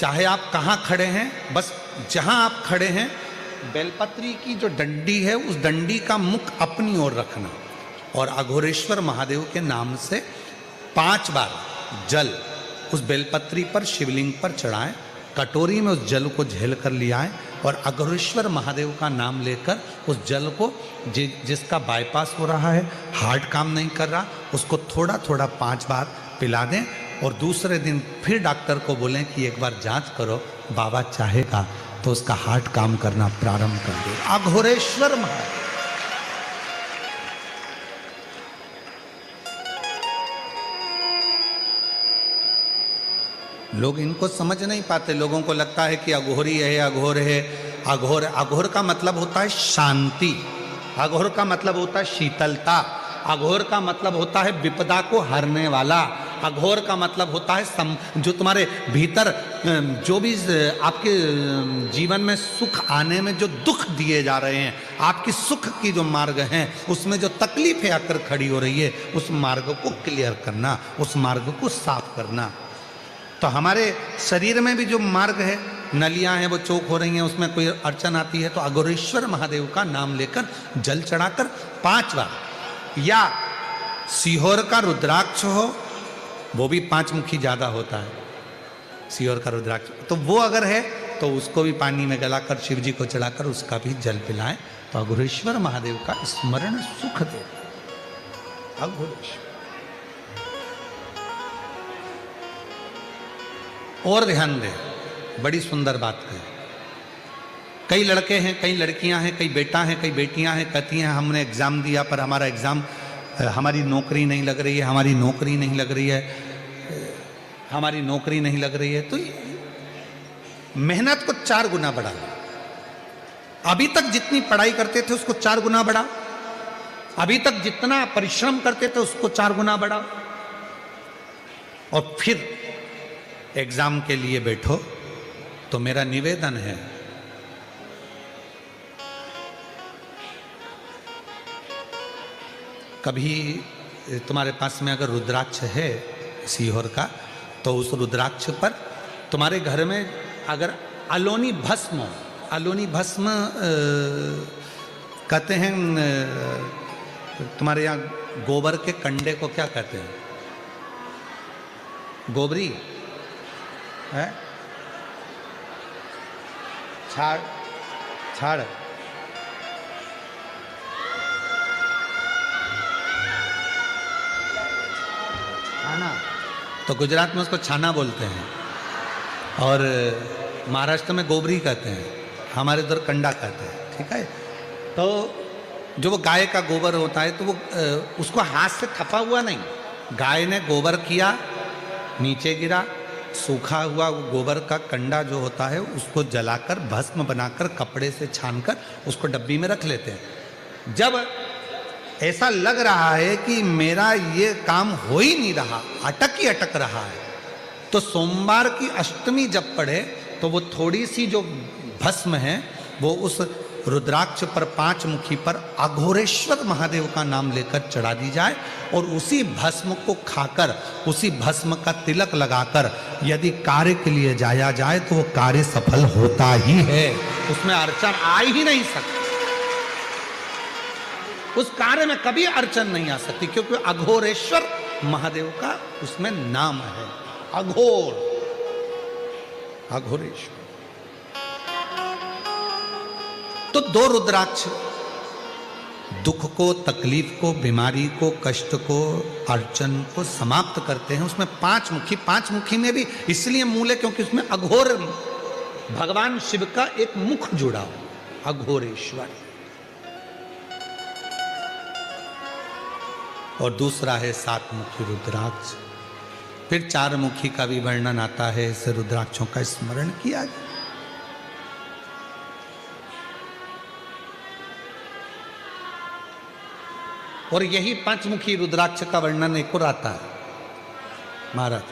चाहे आप कहाँ खड़े हैं, बस जहाँ आप खड़े हैं, बेलपत्री की जो डंडी है उस डंडी का मुख अपनी ओर रखना और अघोरेश्वर महादेव के नाम से 5 बार जल उस बेलपत्री पर शिवलिंग पर चढ़ाएं, कटोरी में उस जल को झेल कर ले आएं और अघोरेश्वर महादेव का नाम लेकर उस जल को जिसका बाईपास हो रहा है, हार्ट काम नहीं कर रहा, उसको थोड़ा थोड़ा 5 बार पिला दें और दूसरे दिन फिर डॉक्टर को बोलें कि एक बार जांच करो, बाबा चाहेगा तो उसका हार्ट काम करना प्रारंभ कर दे। अघोरेश्वर महादेव। लोग इनको समझ नहीं पाते। लोगों को लगता है कि अघोरी है, अघोर है। अघोर, अघोर का मतलब होता है शांति, अघोर का मतलब होता है शीतलता, अघोर का मतलब होता है विपदा को हरने वाला, अघोर का मतलब होता है जो तुम्हारे भीतर जो भी आपके जीवन में सुख आने में जो दुख दिए जा रहे हैं, आपकी सुख की जो मार्ग हैं उसमें जो तकलीफें आकर खड़ी हो रही है, उस मार्ग को क्लियर करना, उस मार्ग को साफ करना। तो हमारे शरीर में भी जो मार्ग है, नलियां हैं वो चौक हो रही हैं, उसमें कोई अड़चन आती है तो अघोरेश्वर महादेव का नाम लेकर जल चढ़ाकर 5 बार, या सीहोर का रुद्राक्ष हो, वो भी 5 मुखी ज्यादा होता है, सीहोर का रुद्राक्ष, तो वो अगर है तो उसको भी पानी में गलाकर शिव जी को चढ़ाकर उसका भी जल पिलाएं तो अघोरेश्वर महादेव का स्मरण सुख देता। अघोरेश्वर। और ध्यान दें, बड़ी सुंदर बात है। कई लड़के हैं, कई लड़कियां हैं, कई बेटा हैं, कई बेटियां हैं, कहती हैं हमने एग्ज़ाम दिया पर हमारा एग्ज़ाम, हमारी नौकरी नहीं लग रही है, हमारी नौकरी नहीं लग रही है, हमारी नौकरी नहीं लग रही है। तो मेहनत को 4 गुना बढ़ा। अभी तक जितनी पढ़ाई करते थे उसको 4 गुना बढ़ा, अभी तक जितना परिश्रम करते थे उसको 4 गुना बढ़ा, और फिर एग्जाम के लिए बैठो। तो मेरा निवेदन है, कभी तुम्हारे पास में अगर रुद्राक्ष है सीहोर का, तो उस रुद्राक्ष पर तुम्हारे घर में अगर अलोनी भस्म, अलोनी भस्म कहते हैं, तुम्हारे यहाँ गोबर के कंडे को क्या कहते हैं? गोबरी है, छाड़, छाड़, छाना, तो गुजरात में उसको छाना बोलते हैं, और महाराष्ट्र में गोबरी कहते हैं, हमारे उधर कंडा कहते हैं। ठीक है, तो जो वो गाय का गोबर होता है तो वो उसको हाथ से थपा हुआ नहीं, गाय ने गोबर किया, नीचे गिरा, सूखा हुआ गोबर का कंडा जो होता है उसको जलाकर भस्म बनाकर कपड़े से छानकर उसको डब्बी में रख लेते हैं। जब ऐसा लग रहा है कि मेरा ये काम हो ही नहीं रहा, अटक ही अटक रहा है, तो सोमवार की अष्टमी जब पढ़े तो वो थोड़ी सी जो भस्म है वो उस रुद्राक्ष पर 5 मुखी पर अघोरेश्वर महादेव का नाम लेकर चढ़ा दी जाए, और उसी भस्म को खाकर, उसी भस्म का तिलक लगाकर यदि कार्य के लिए जाया जाए तो वो कार्य सफल होता ही है, उसमें अड़चन आ ही नहीं सकती, उस कार्य में कभी अड़चन नहीं आ सकती, क्योंकि अघोरेश्वर महादेव का उसमें नाम है, अघोर, अघोरेश्वर। तो 2 रुद्राक्ष दुख को, तकलीफ को, बीमारी को, कष्ट को, अड़चन को समाप्त करते हैं। उसमें 5 मुखी, 5 मुखी में भी इसलिए मूल है क्योंकि उसमें अघोर भगवान शिव का एक मुख जुड़ा हो, अघोरेश्वर। और दूसरा है 7 मुखी रुद्राक्ष। फिर 4 मुखी का भी वर्णन आता है, इस रुद्राक्षों का स्मरण किया जाए। और यही 5 मुखी रुद्राक्ष का वर्णन एक और आता है महाराज।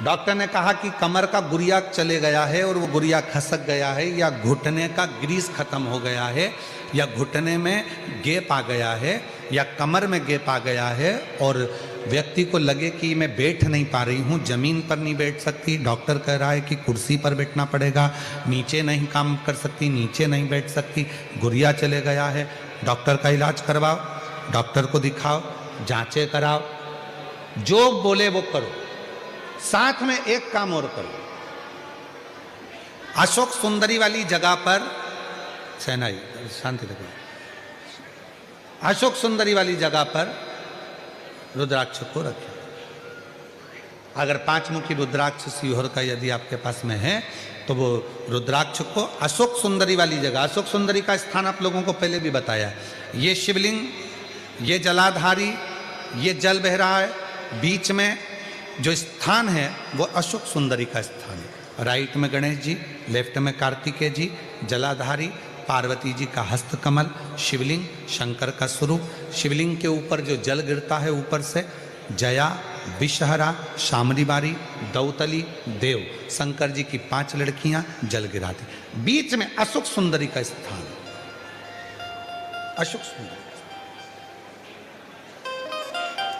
डॉक्टर ने कहा कि कमर का गुरिया चले गया है और वो गुरिया खसक गया है, या घुटने का ग्रीस खत्म हो गया है, या घुटने में गैप आ गया है, या कमर में गैप आ गया है, और व्यक्ति को लगे कि मैं बैठ नहीं पा रही हूँ, जमीन पर नहीं बैठ सकती, डॉक्टर कह रहा है कि कुर्सी पर बैठना पड़ेगा, नीचे नहीं काम कर सकती, नीचे नहीं बैठ सकती, गुरिया चले गया है, डॉक्टर का इलाज करवाओ, डॉक्टर को दिखाओ, जांचें कराओ, जो बोले वो करो। साथ में एक काम और करो, अशोक सुंदरी वाली जगह पर, सेनाई शांति रखो, अशोक सुंदरी वाली जगह पर रुद्राक्ष को रखें। अगर 5 मुखी रुद्राक्ष सीहोर का यदि आपके पास में है तो वो रुद्राक्ष को अशोक सुंदरी वाली जगह, अशोक सुंदरी का स्थान आप लोगों को पहले भी बताया, ये शिवलिंग, ये जलाधारी, ये जल बह रहा है, बीच में जो स्थान है वो अशोक सुंदरी का स्थान है। राइट में गणेश जी, लेफ्ट में कार्तिकेय जी, जलाधारी, पार्वती जी का हस्तकमल, शिवलिंग, शंकर का स्वरूप। शिवलिंग के ऊपर जो जल गिरता है ऊपर से, जया, विषहरा, शामरीबारी, दौतली, देव, शंकर जी की 5 लड़कियां जल गिराती। बीच में अशोक सुंदरी का स्थान, अशोक सुंदरी।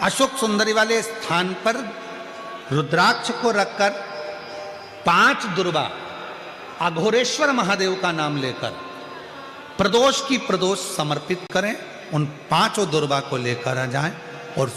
अशोक सुंदरी वाले स्थान पर रुद्राक्ष को रखकर 5 दुर्वा अघोरेश्वर महादेव का नाम लेकर प्रदोष की प्रदोष समर्पित करें। उन 5 दुर्वा को लेकर आ जाएं और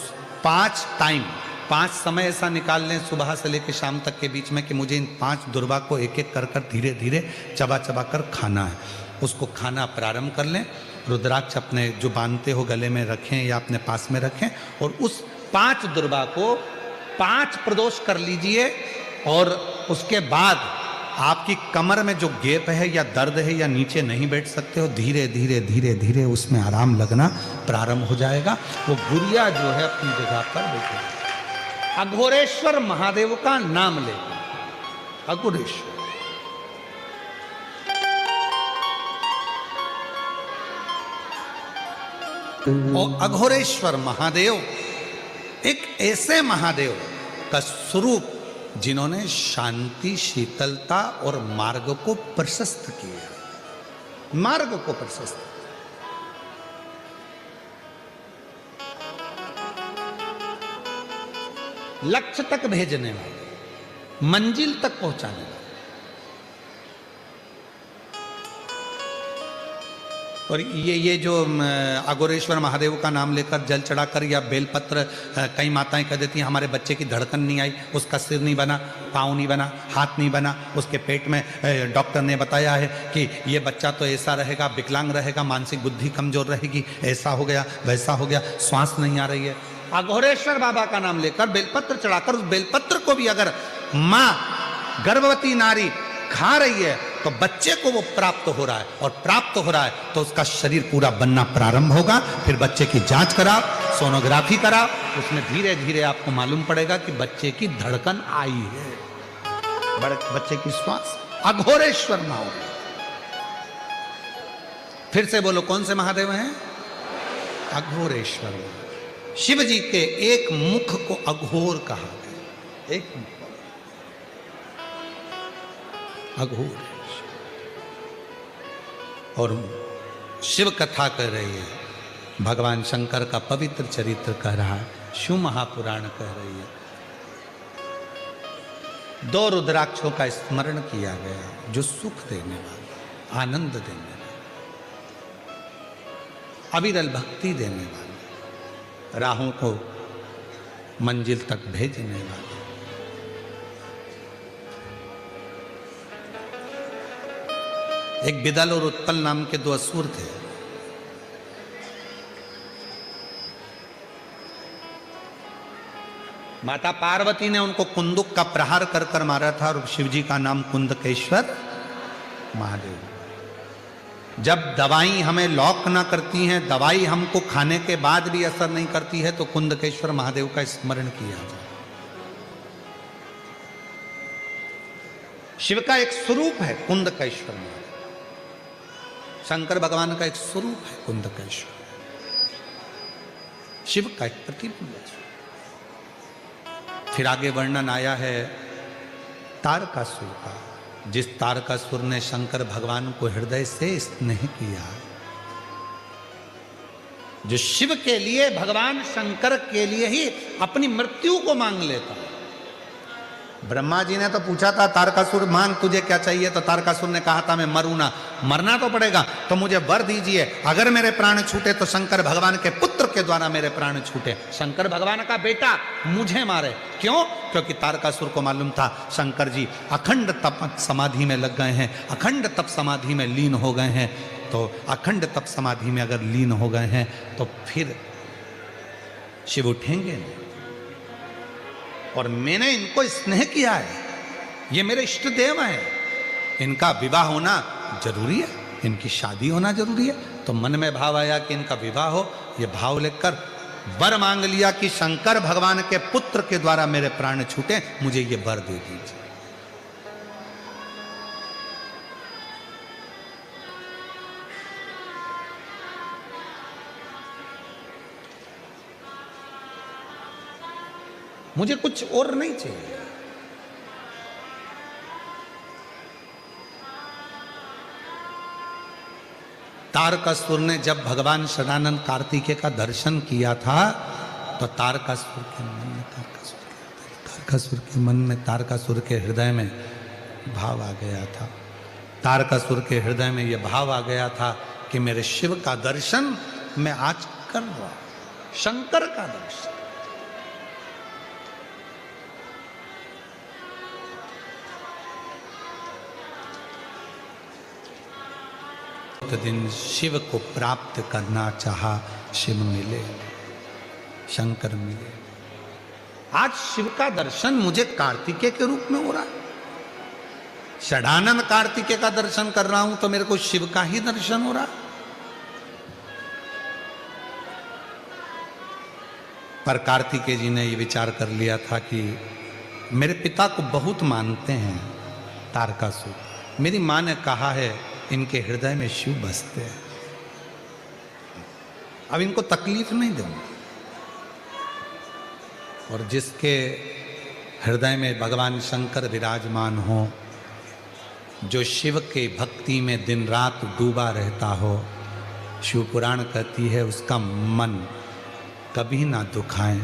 5 समय ऐसा निकाल लें सुबह से लेकर शाम तक के बीच में कि मुझे इन 5 दुर्वा को एक एक कर धीरे धीरे चबा चबा कर खाना है। उसको खाना प्रारंभ कर लें। रुद्राक्ष अपने जो बांधते हो गले में रखें या अपने पास में रखें और उस 5 दुर्वा को 5 प्रदोष कर लीजिए। और उसके बाद आपकी कमर में जो गैप है या दर्द है या नीचे नहीं बैठ सकते हो, धीरे धीरे धीरे धीरे उसमें आराम लगना प्रारंभ हो जाएगा। वो गुड़िया जो है अपनी जगह पर बैठे। अघोरेश्वर महादेव का नाम ले, अघोरेश्वर। और अघोरेश्वर महादेव एक ऐसे महादेव का स्वरूप जिन्होंने शांति, शीतलता और मार्ग को प्रशस्त किया, मार्ग को प्रशस्त। लक्ष्य तक भेजने वाले, मंजिल तक पहुंचाने वाले। और ये जो अघोरेश्वर महादेव का नाम लेकर जल चढ़ाकर या बेलपत्र, कई माताएं कह देती हैं हमारे बच्चे की धड़कन नहीं आई, उसका सिर नहीं बना, पाँव नहीं बना, हाथ नहीं बना, उसके पेट में डॉक्टर ने बताया है कि ये बच्चा तो ऐसा रहेगा, विकलांग रहेगा, मानसिक बुद्धि कमजोर रहेगी, ऐसा हो गया, वैसा हो गया, श्वास नहीं आ रही है। अघोरेश्वर बाबा का नाम लेकर बेलपत्र चढ़ाकर उस बेलपत्र को भी अगर माँ गर्भवती नारी खा रही है तो बच्चे को वो प्राप्त हो रहा है, और प्राप्त हो रहा है तो उसका शरीर पूरा बनना प्रारंभ होगा। फिर बच्चे की जांच कराओ, सोनोग्राफी कराओ, उसमें धीरे धीरे आपको मालूम पड़ेगा कि बच्चे की धड़कन आई है, बच्चे की श्वास। अघोरेश्वर महादेव। फिर से बोलो, कौन से महादेव हैं? अघोरेश्वर। शिव जी के एक मुख को अघोर कहा गया, एक मुख अघोर। और शिव कथा कर रही है, भगवान शंकर का पवित्र चरित्र कह रहा है, शिव महापुराण कह रही है। 2 रुद्राक्षों का स्मरण किया गया जो सुख देने वाले, आनंद देने वाले, अविरल भक्ति देने वाले, राहों को मंजिल तक भेजने वाले। एक बिदल और उत्पल नाम के 2 असुर थे। माता पार्वती ने उनको कुंदुक का प्रहार कर कर मारा था और शिवजी का नाम कुंदकेश्वर महादेव। जब दवाई हमें लॉक ना करती हैं, दवाई हमको खाने के बाद भी असर नहीं करती है, तो कुंदकेश्वर महादेव का स्मरण किया जाए। शिव का एक स्वरूप है कुंदकेश्वर महादेव, शंकर भगवान का एक स्वरूप है कुंदकेश्वर, शिव का एक प्रतिबिंब है। फिर आगे वर्णन आया है तारकासुर का, जिस तारकासुर ने शंकर भगवान को हृदय से स्नेह किया, जो शिव के लिए, भगवान शंकर के लिए ही अपनी मृत्यु को मांग लेता। ब्रह्मा जी ने तो पूछा था तारकासुर मांग तुझे क्या चाहिए, तो तारकासुर ने कहा था मैं मरूं ना, मरना तो पड़ेगा, तो मुझे वर दीजिए, अगर मेरे प्राण छूटे तो शंकर भगवान के पुत्र के द्वारा मेरे प्राण छूटे, शंकर भगवान का बेटा मुझे मारे। क्यों? क्योंकि तारकासुर को मालूम था शंकर जी अखंड तप समाधि में लग गए हैं, अखंड तप समाधि में लीन हो गए हैं, तो अखंड तप समाधि में अगर लीन हो गए हैं तो फिर शिव उठेंगे नहीं। और मैंने इनको स्नेह किया है, ये मेरे इष्ट देव हैं, इनका विवाह होना जरूरी है, इनकी शादी होना जरूरी है। तो मन में भाव आया कि इनका विवाह हो। ये भाव लेकर वर मांग लिया कि शंकर भगवान के पुत्र के द्वारा मेरे प्राण छूटे, मुझे ये वर दे दीजिए। मुझे कुछ और नहीं चाहिए। तारकासुर ने जब भगवान षडानंद कार्तिकेय का दर्शन किया था तो तारकासुर के हृदय में भाव आ गया था। तारकासुर के हृदय में यह भाव आ गया था कि मेरे शिव का दर्शन मैं आज कर रहा हूं, शंकर का दर्शन। दिन शिव को प्राप्त करना चाहा, शिव मिले, शंकर मिले। आज शिव का दर्शन मुझे कार्तिकेय के रूप में हो रहा है। षडानंद कार्तिकेय का दर्शन कर रहा हूं तो मेरे को शिव का ही दर्शन हो रहा है। पर कार्तिकेय जी ने यह विचार कर लिया था कि मेरे पिता को बहुत मानते हैं तारकासुर। मेरी मां ने कहा है इनके हृदय में शिव बसते हैं, अब इनको तकलीफ नहीं दूंगा। और जिसके हृदय में भगवान शंकर विराजमान हो, जो शिव के भक्ति में दिन रात डूबा रहता हो, शिव पुराण कहती है उसका मन कभी ना दुखाए,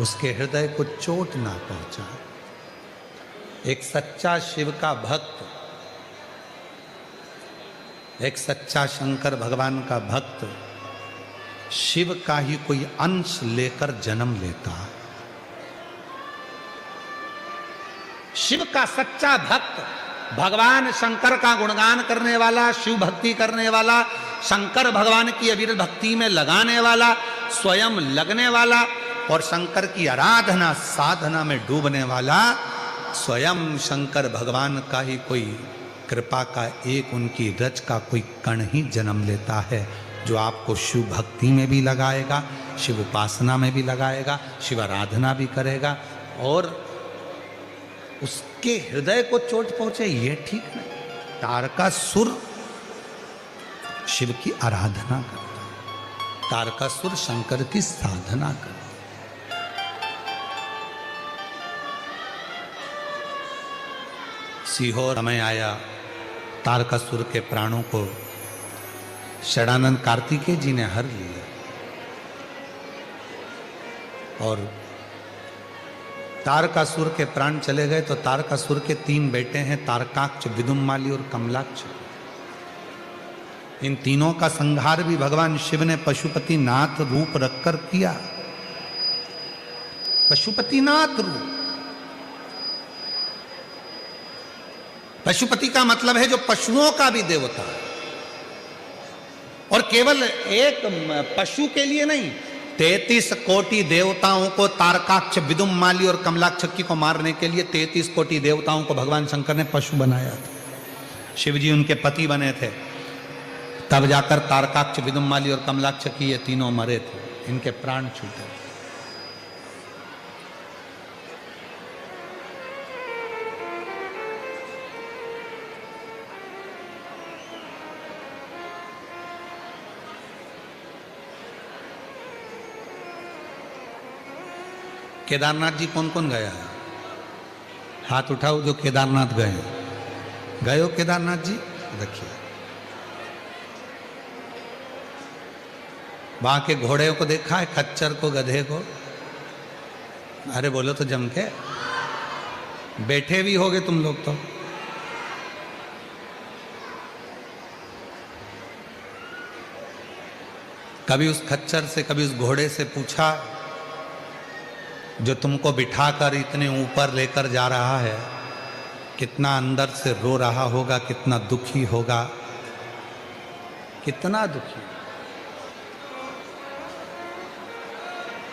उसके हृदय को चोट ना पहुंचाए। एक सच्चा शिव का भक्त, एक सच्चा शंकर भगवान का भक्त शिव का ही कोई अंश लेकर जन्म लेता है। शिव का सच्चा भक्त, भगवान शंकर का गुणगान करने वाला, शिव भक्ति करने वाला, शंकर भगवान की अविरत भक्ति में लगाने वाला, स्वयं लगने वाला और शंकर की आराधना साधना में डूबने वाला, स्वयं शंकर भगवान का ही कोई कृपा का एक उनकी रच का कोई कण ही जन्म लेता है, जो आपको शिव भक्ति में भी लगाएगा, शिव उपासना में भी लगाएगा, शिव आराधना भी करेगा और उसके हृदय को चोट पहुंचे ये ठीक नहीं। तारकासुर शिव की आराधना करता है, तारकासुर शंकर की साधना करता है। सीहोर समय आया, तारकासुर के प्राणों को षडानंद कार्तिकेय जी ने हर लिया और तारकासुर के प्राण चले गए तो तारकासुर के 3 बेटे हैं, तारकाक्ष, विदुम्माली और कमलाक्ष। इन तीनों का संहार भी भगवान शिव ने पशुपति नाथ रूप रखकर किया। पशुपति नाथ रूप, पशुपति का मतलब है जो पशुओं का भी देवता है। और केवल एक पशु के लिए नहीं, 33 कोटि देवताओं को तारकाक्ष, विदुम्माली और कमलाक्षकी को मारने के लिए 33 कोटि देवताओं को भगवान शंकर ने पशु बनाया था। शिव जी उनके पति बने थे, तब जाकर तारकाक्ष, विदुम्माली और कमलाक्षकी ये तीनों मरे थे, इनके प्राण छूटे। केदारनाथ जी कौन कौन गया है? हाथ उठाओ जो केदारनाथ गए। गए हो केदारनाथ जी? देखिए वहां के घोड़े को देखा है, खच्चर को, गधे को? अरे बोलो तो जम के, बैठे भी होगे तुम लोग तो। कभी उस खच्चर से, कभी उस घोड़े से पूछा जो तुमको बिठाकर इतने ऊपर लेकर जा रहा है, कितना अंदर से रो रहा होगा, कितना दुखी होगा, कितना दुखी,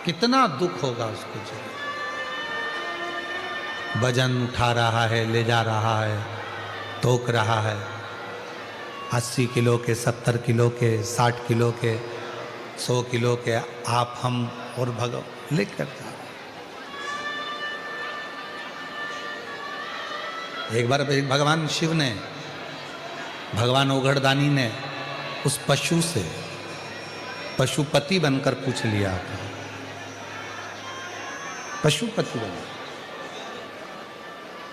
कितना दुख होगा उसको। जो वजन उठा रहा है, ले जा रहा है, तोक रहा है, 80 किलो के, 70 किलो के, 60 किलो के, 100 किलो के आप हम और भगवान लेकर जा रहे। एक बार भगवान शिव ने, भगवान ओघड़दानी ने उस पशु से पशुपति बनकर पूछ लिया था, पशुपति बन,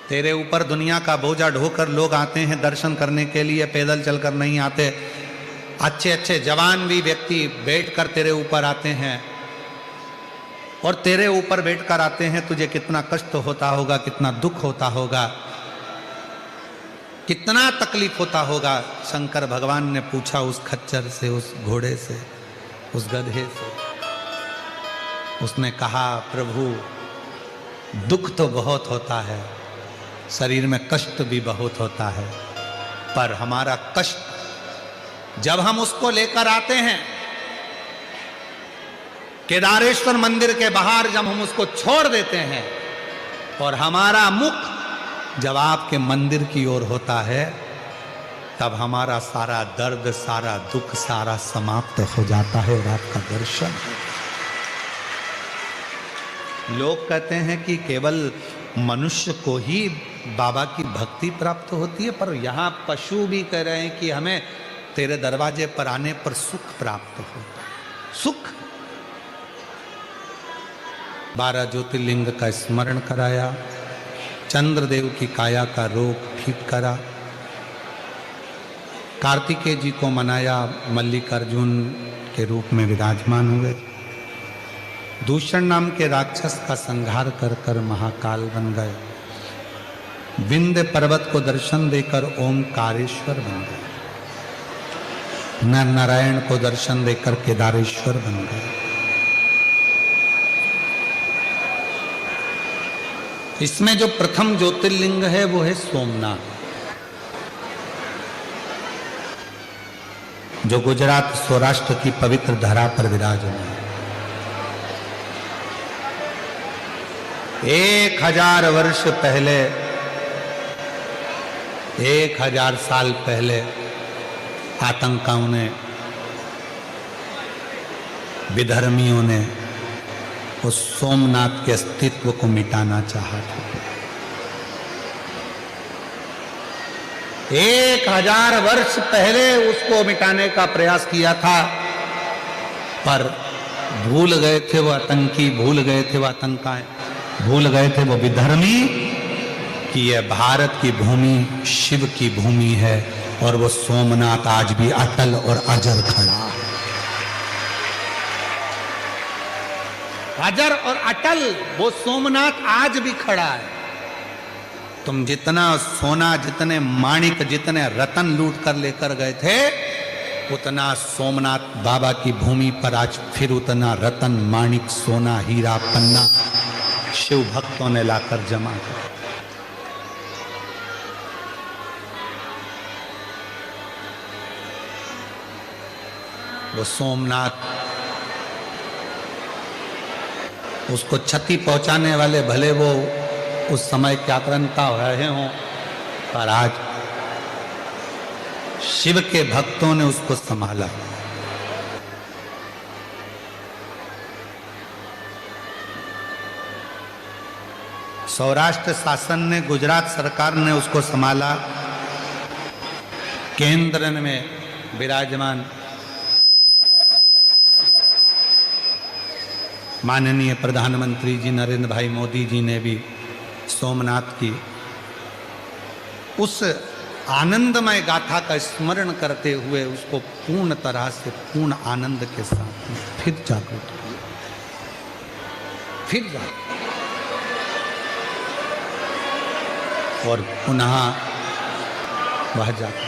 तेरे ऊपर दुनिया का बोझा ढोकर लोग आते हैं दर्शन करने के लिए, पैदल चलकर नहीं आते। अच्छे अच्छे जवान भी व्यक्ति बैठकर तेरे ऊपर आते हैं, और तेरे ऊपर बैठकर आते हैं, तुझे कितना कष्ट होता होगा, कितना दुख होता होगा, कितना तकलीफ होता होगा। शंकर भगवान ने पूछा उस खच्चर से, उस घोड़े से, उस गधे से। उसने कहा, प्रभु दुख तो बहुत होता है, शरीर में कष्ट भी बहुत होता है, पर हमारा कष्ट जब हम उसको लेकर आते हैं केदारेश्वर मंदिर के बाहर, जब हम उसको छोड़ देते हैं और हमारा मुख जब आपके मंदिर की ओर होता है, तब हमारा सारा दर्द, सारा दुख, सारा समाप्त हो जाता है और आपका दर्शन। लोग कहते हैं कि केवल मनुष्य को ही बाबा की भक्ति प्राप्त होती है, पर यहाँ पशु भी कह रहे हैं कि हमें तेरे दरवाजे पर आने पर सुख प्राप्त होता है। सुख। 12 ज्योतिर्लिंग का स्मरण कराया, चंद्रदेव की काया का रोग ठीक करा, कार्तिकेय जी को मनाया, मल्लिकार्जुन के रूप में विराजमान हुए, दूषण नाम के राक्षस का संहार कर कर महाकाल बन गए, विंध्य पर्वत को दर्शन देकर ओमकारेश्वर बन गए, नर नारायण को दर्शन देकर केदारेश्वर बन गए। इसमें जो प्रथम ज्योतिर्लिंग है वो है सोमनाथ, जो गुजरात सौराष्ट्र की पवित्र धरा पर विराजमान है। 1000 वर्ष पहले, 1000 साल पहले आतंकियों ने, विधर्मियों ने उस सोमनाथ के अस्तित्व को मिटाना चाहा था। 1000 वर्ष पहले उसको मिटाने का प्रयास किया था, पर भूल गए थे वो आतंकी, भूल गए थे वो आतंकी, भूल गए थे वो विधर्मी कि यह भारत की भूमि शिव की भूमि है, और वो सोमनाथ आज भी अटल और अजर खड़ा है। अजर और अटल वो सोमनाथ आज भी खड़ा है। तुम जितना सोना, जितने माणिक, जितने रतन लूट कर लेकर गए थे, उतना सोमनाथ बाबा की भूमि पर आज फिर उतना रतन, माणिक, सोना, हीरा, पन्ना शिव भक्तों ने लाकर जमा किया। वो सोमनाथ, उसको क्षति पहुंचाने वाले भले वो उस समय के आक्रांता रहे हों, पर आज शिव के भक्तों ने उसको संभाला। सौराष्ट्र शासन ने, गुजरात सरकार ने उसको संभाला। केंद्र में विराजमान माननीय प्रधानमंत्री जी नरेंद्र भाई मोदी जी ने भी सोमनाथ की उस आनंदमय गाथा का स्मरण करते हुए उसको पूर्ण तरह से, पूर्ण आनंद के साथ फिर जागृत किया, फिर जागृत, और पुनः वह जागृत।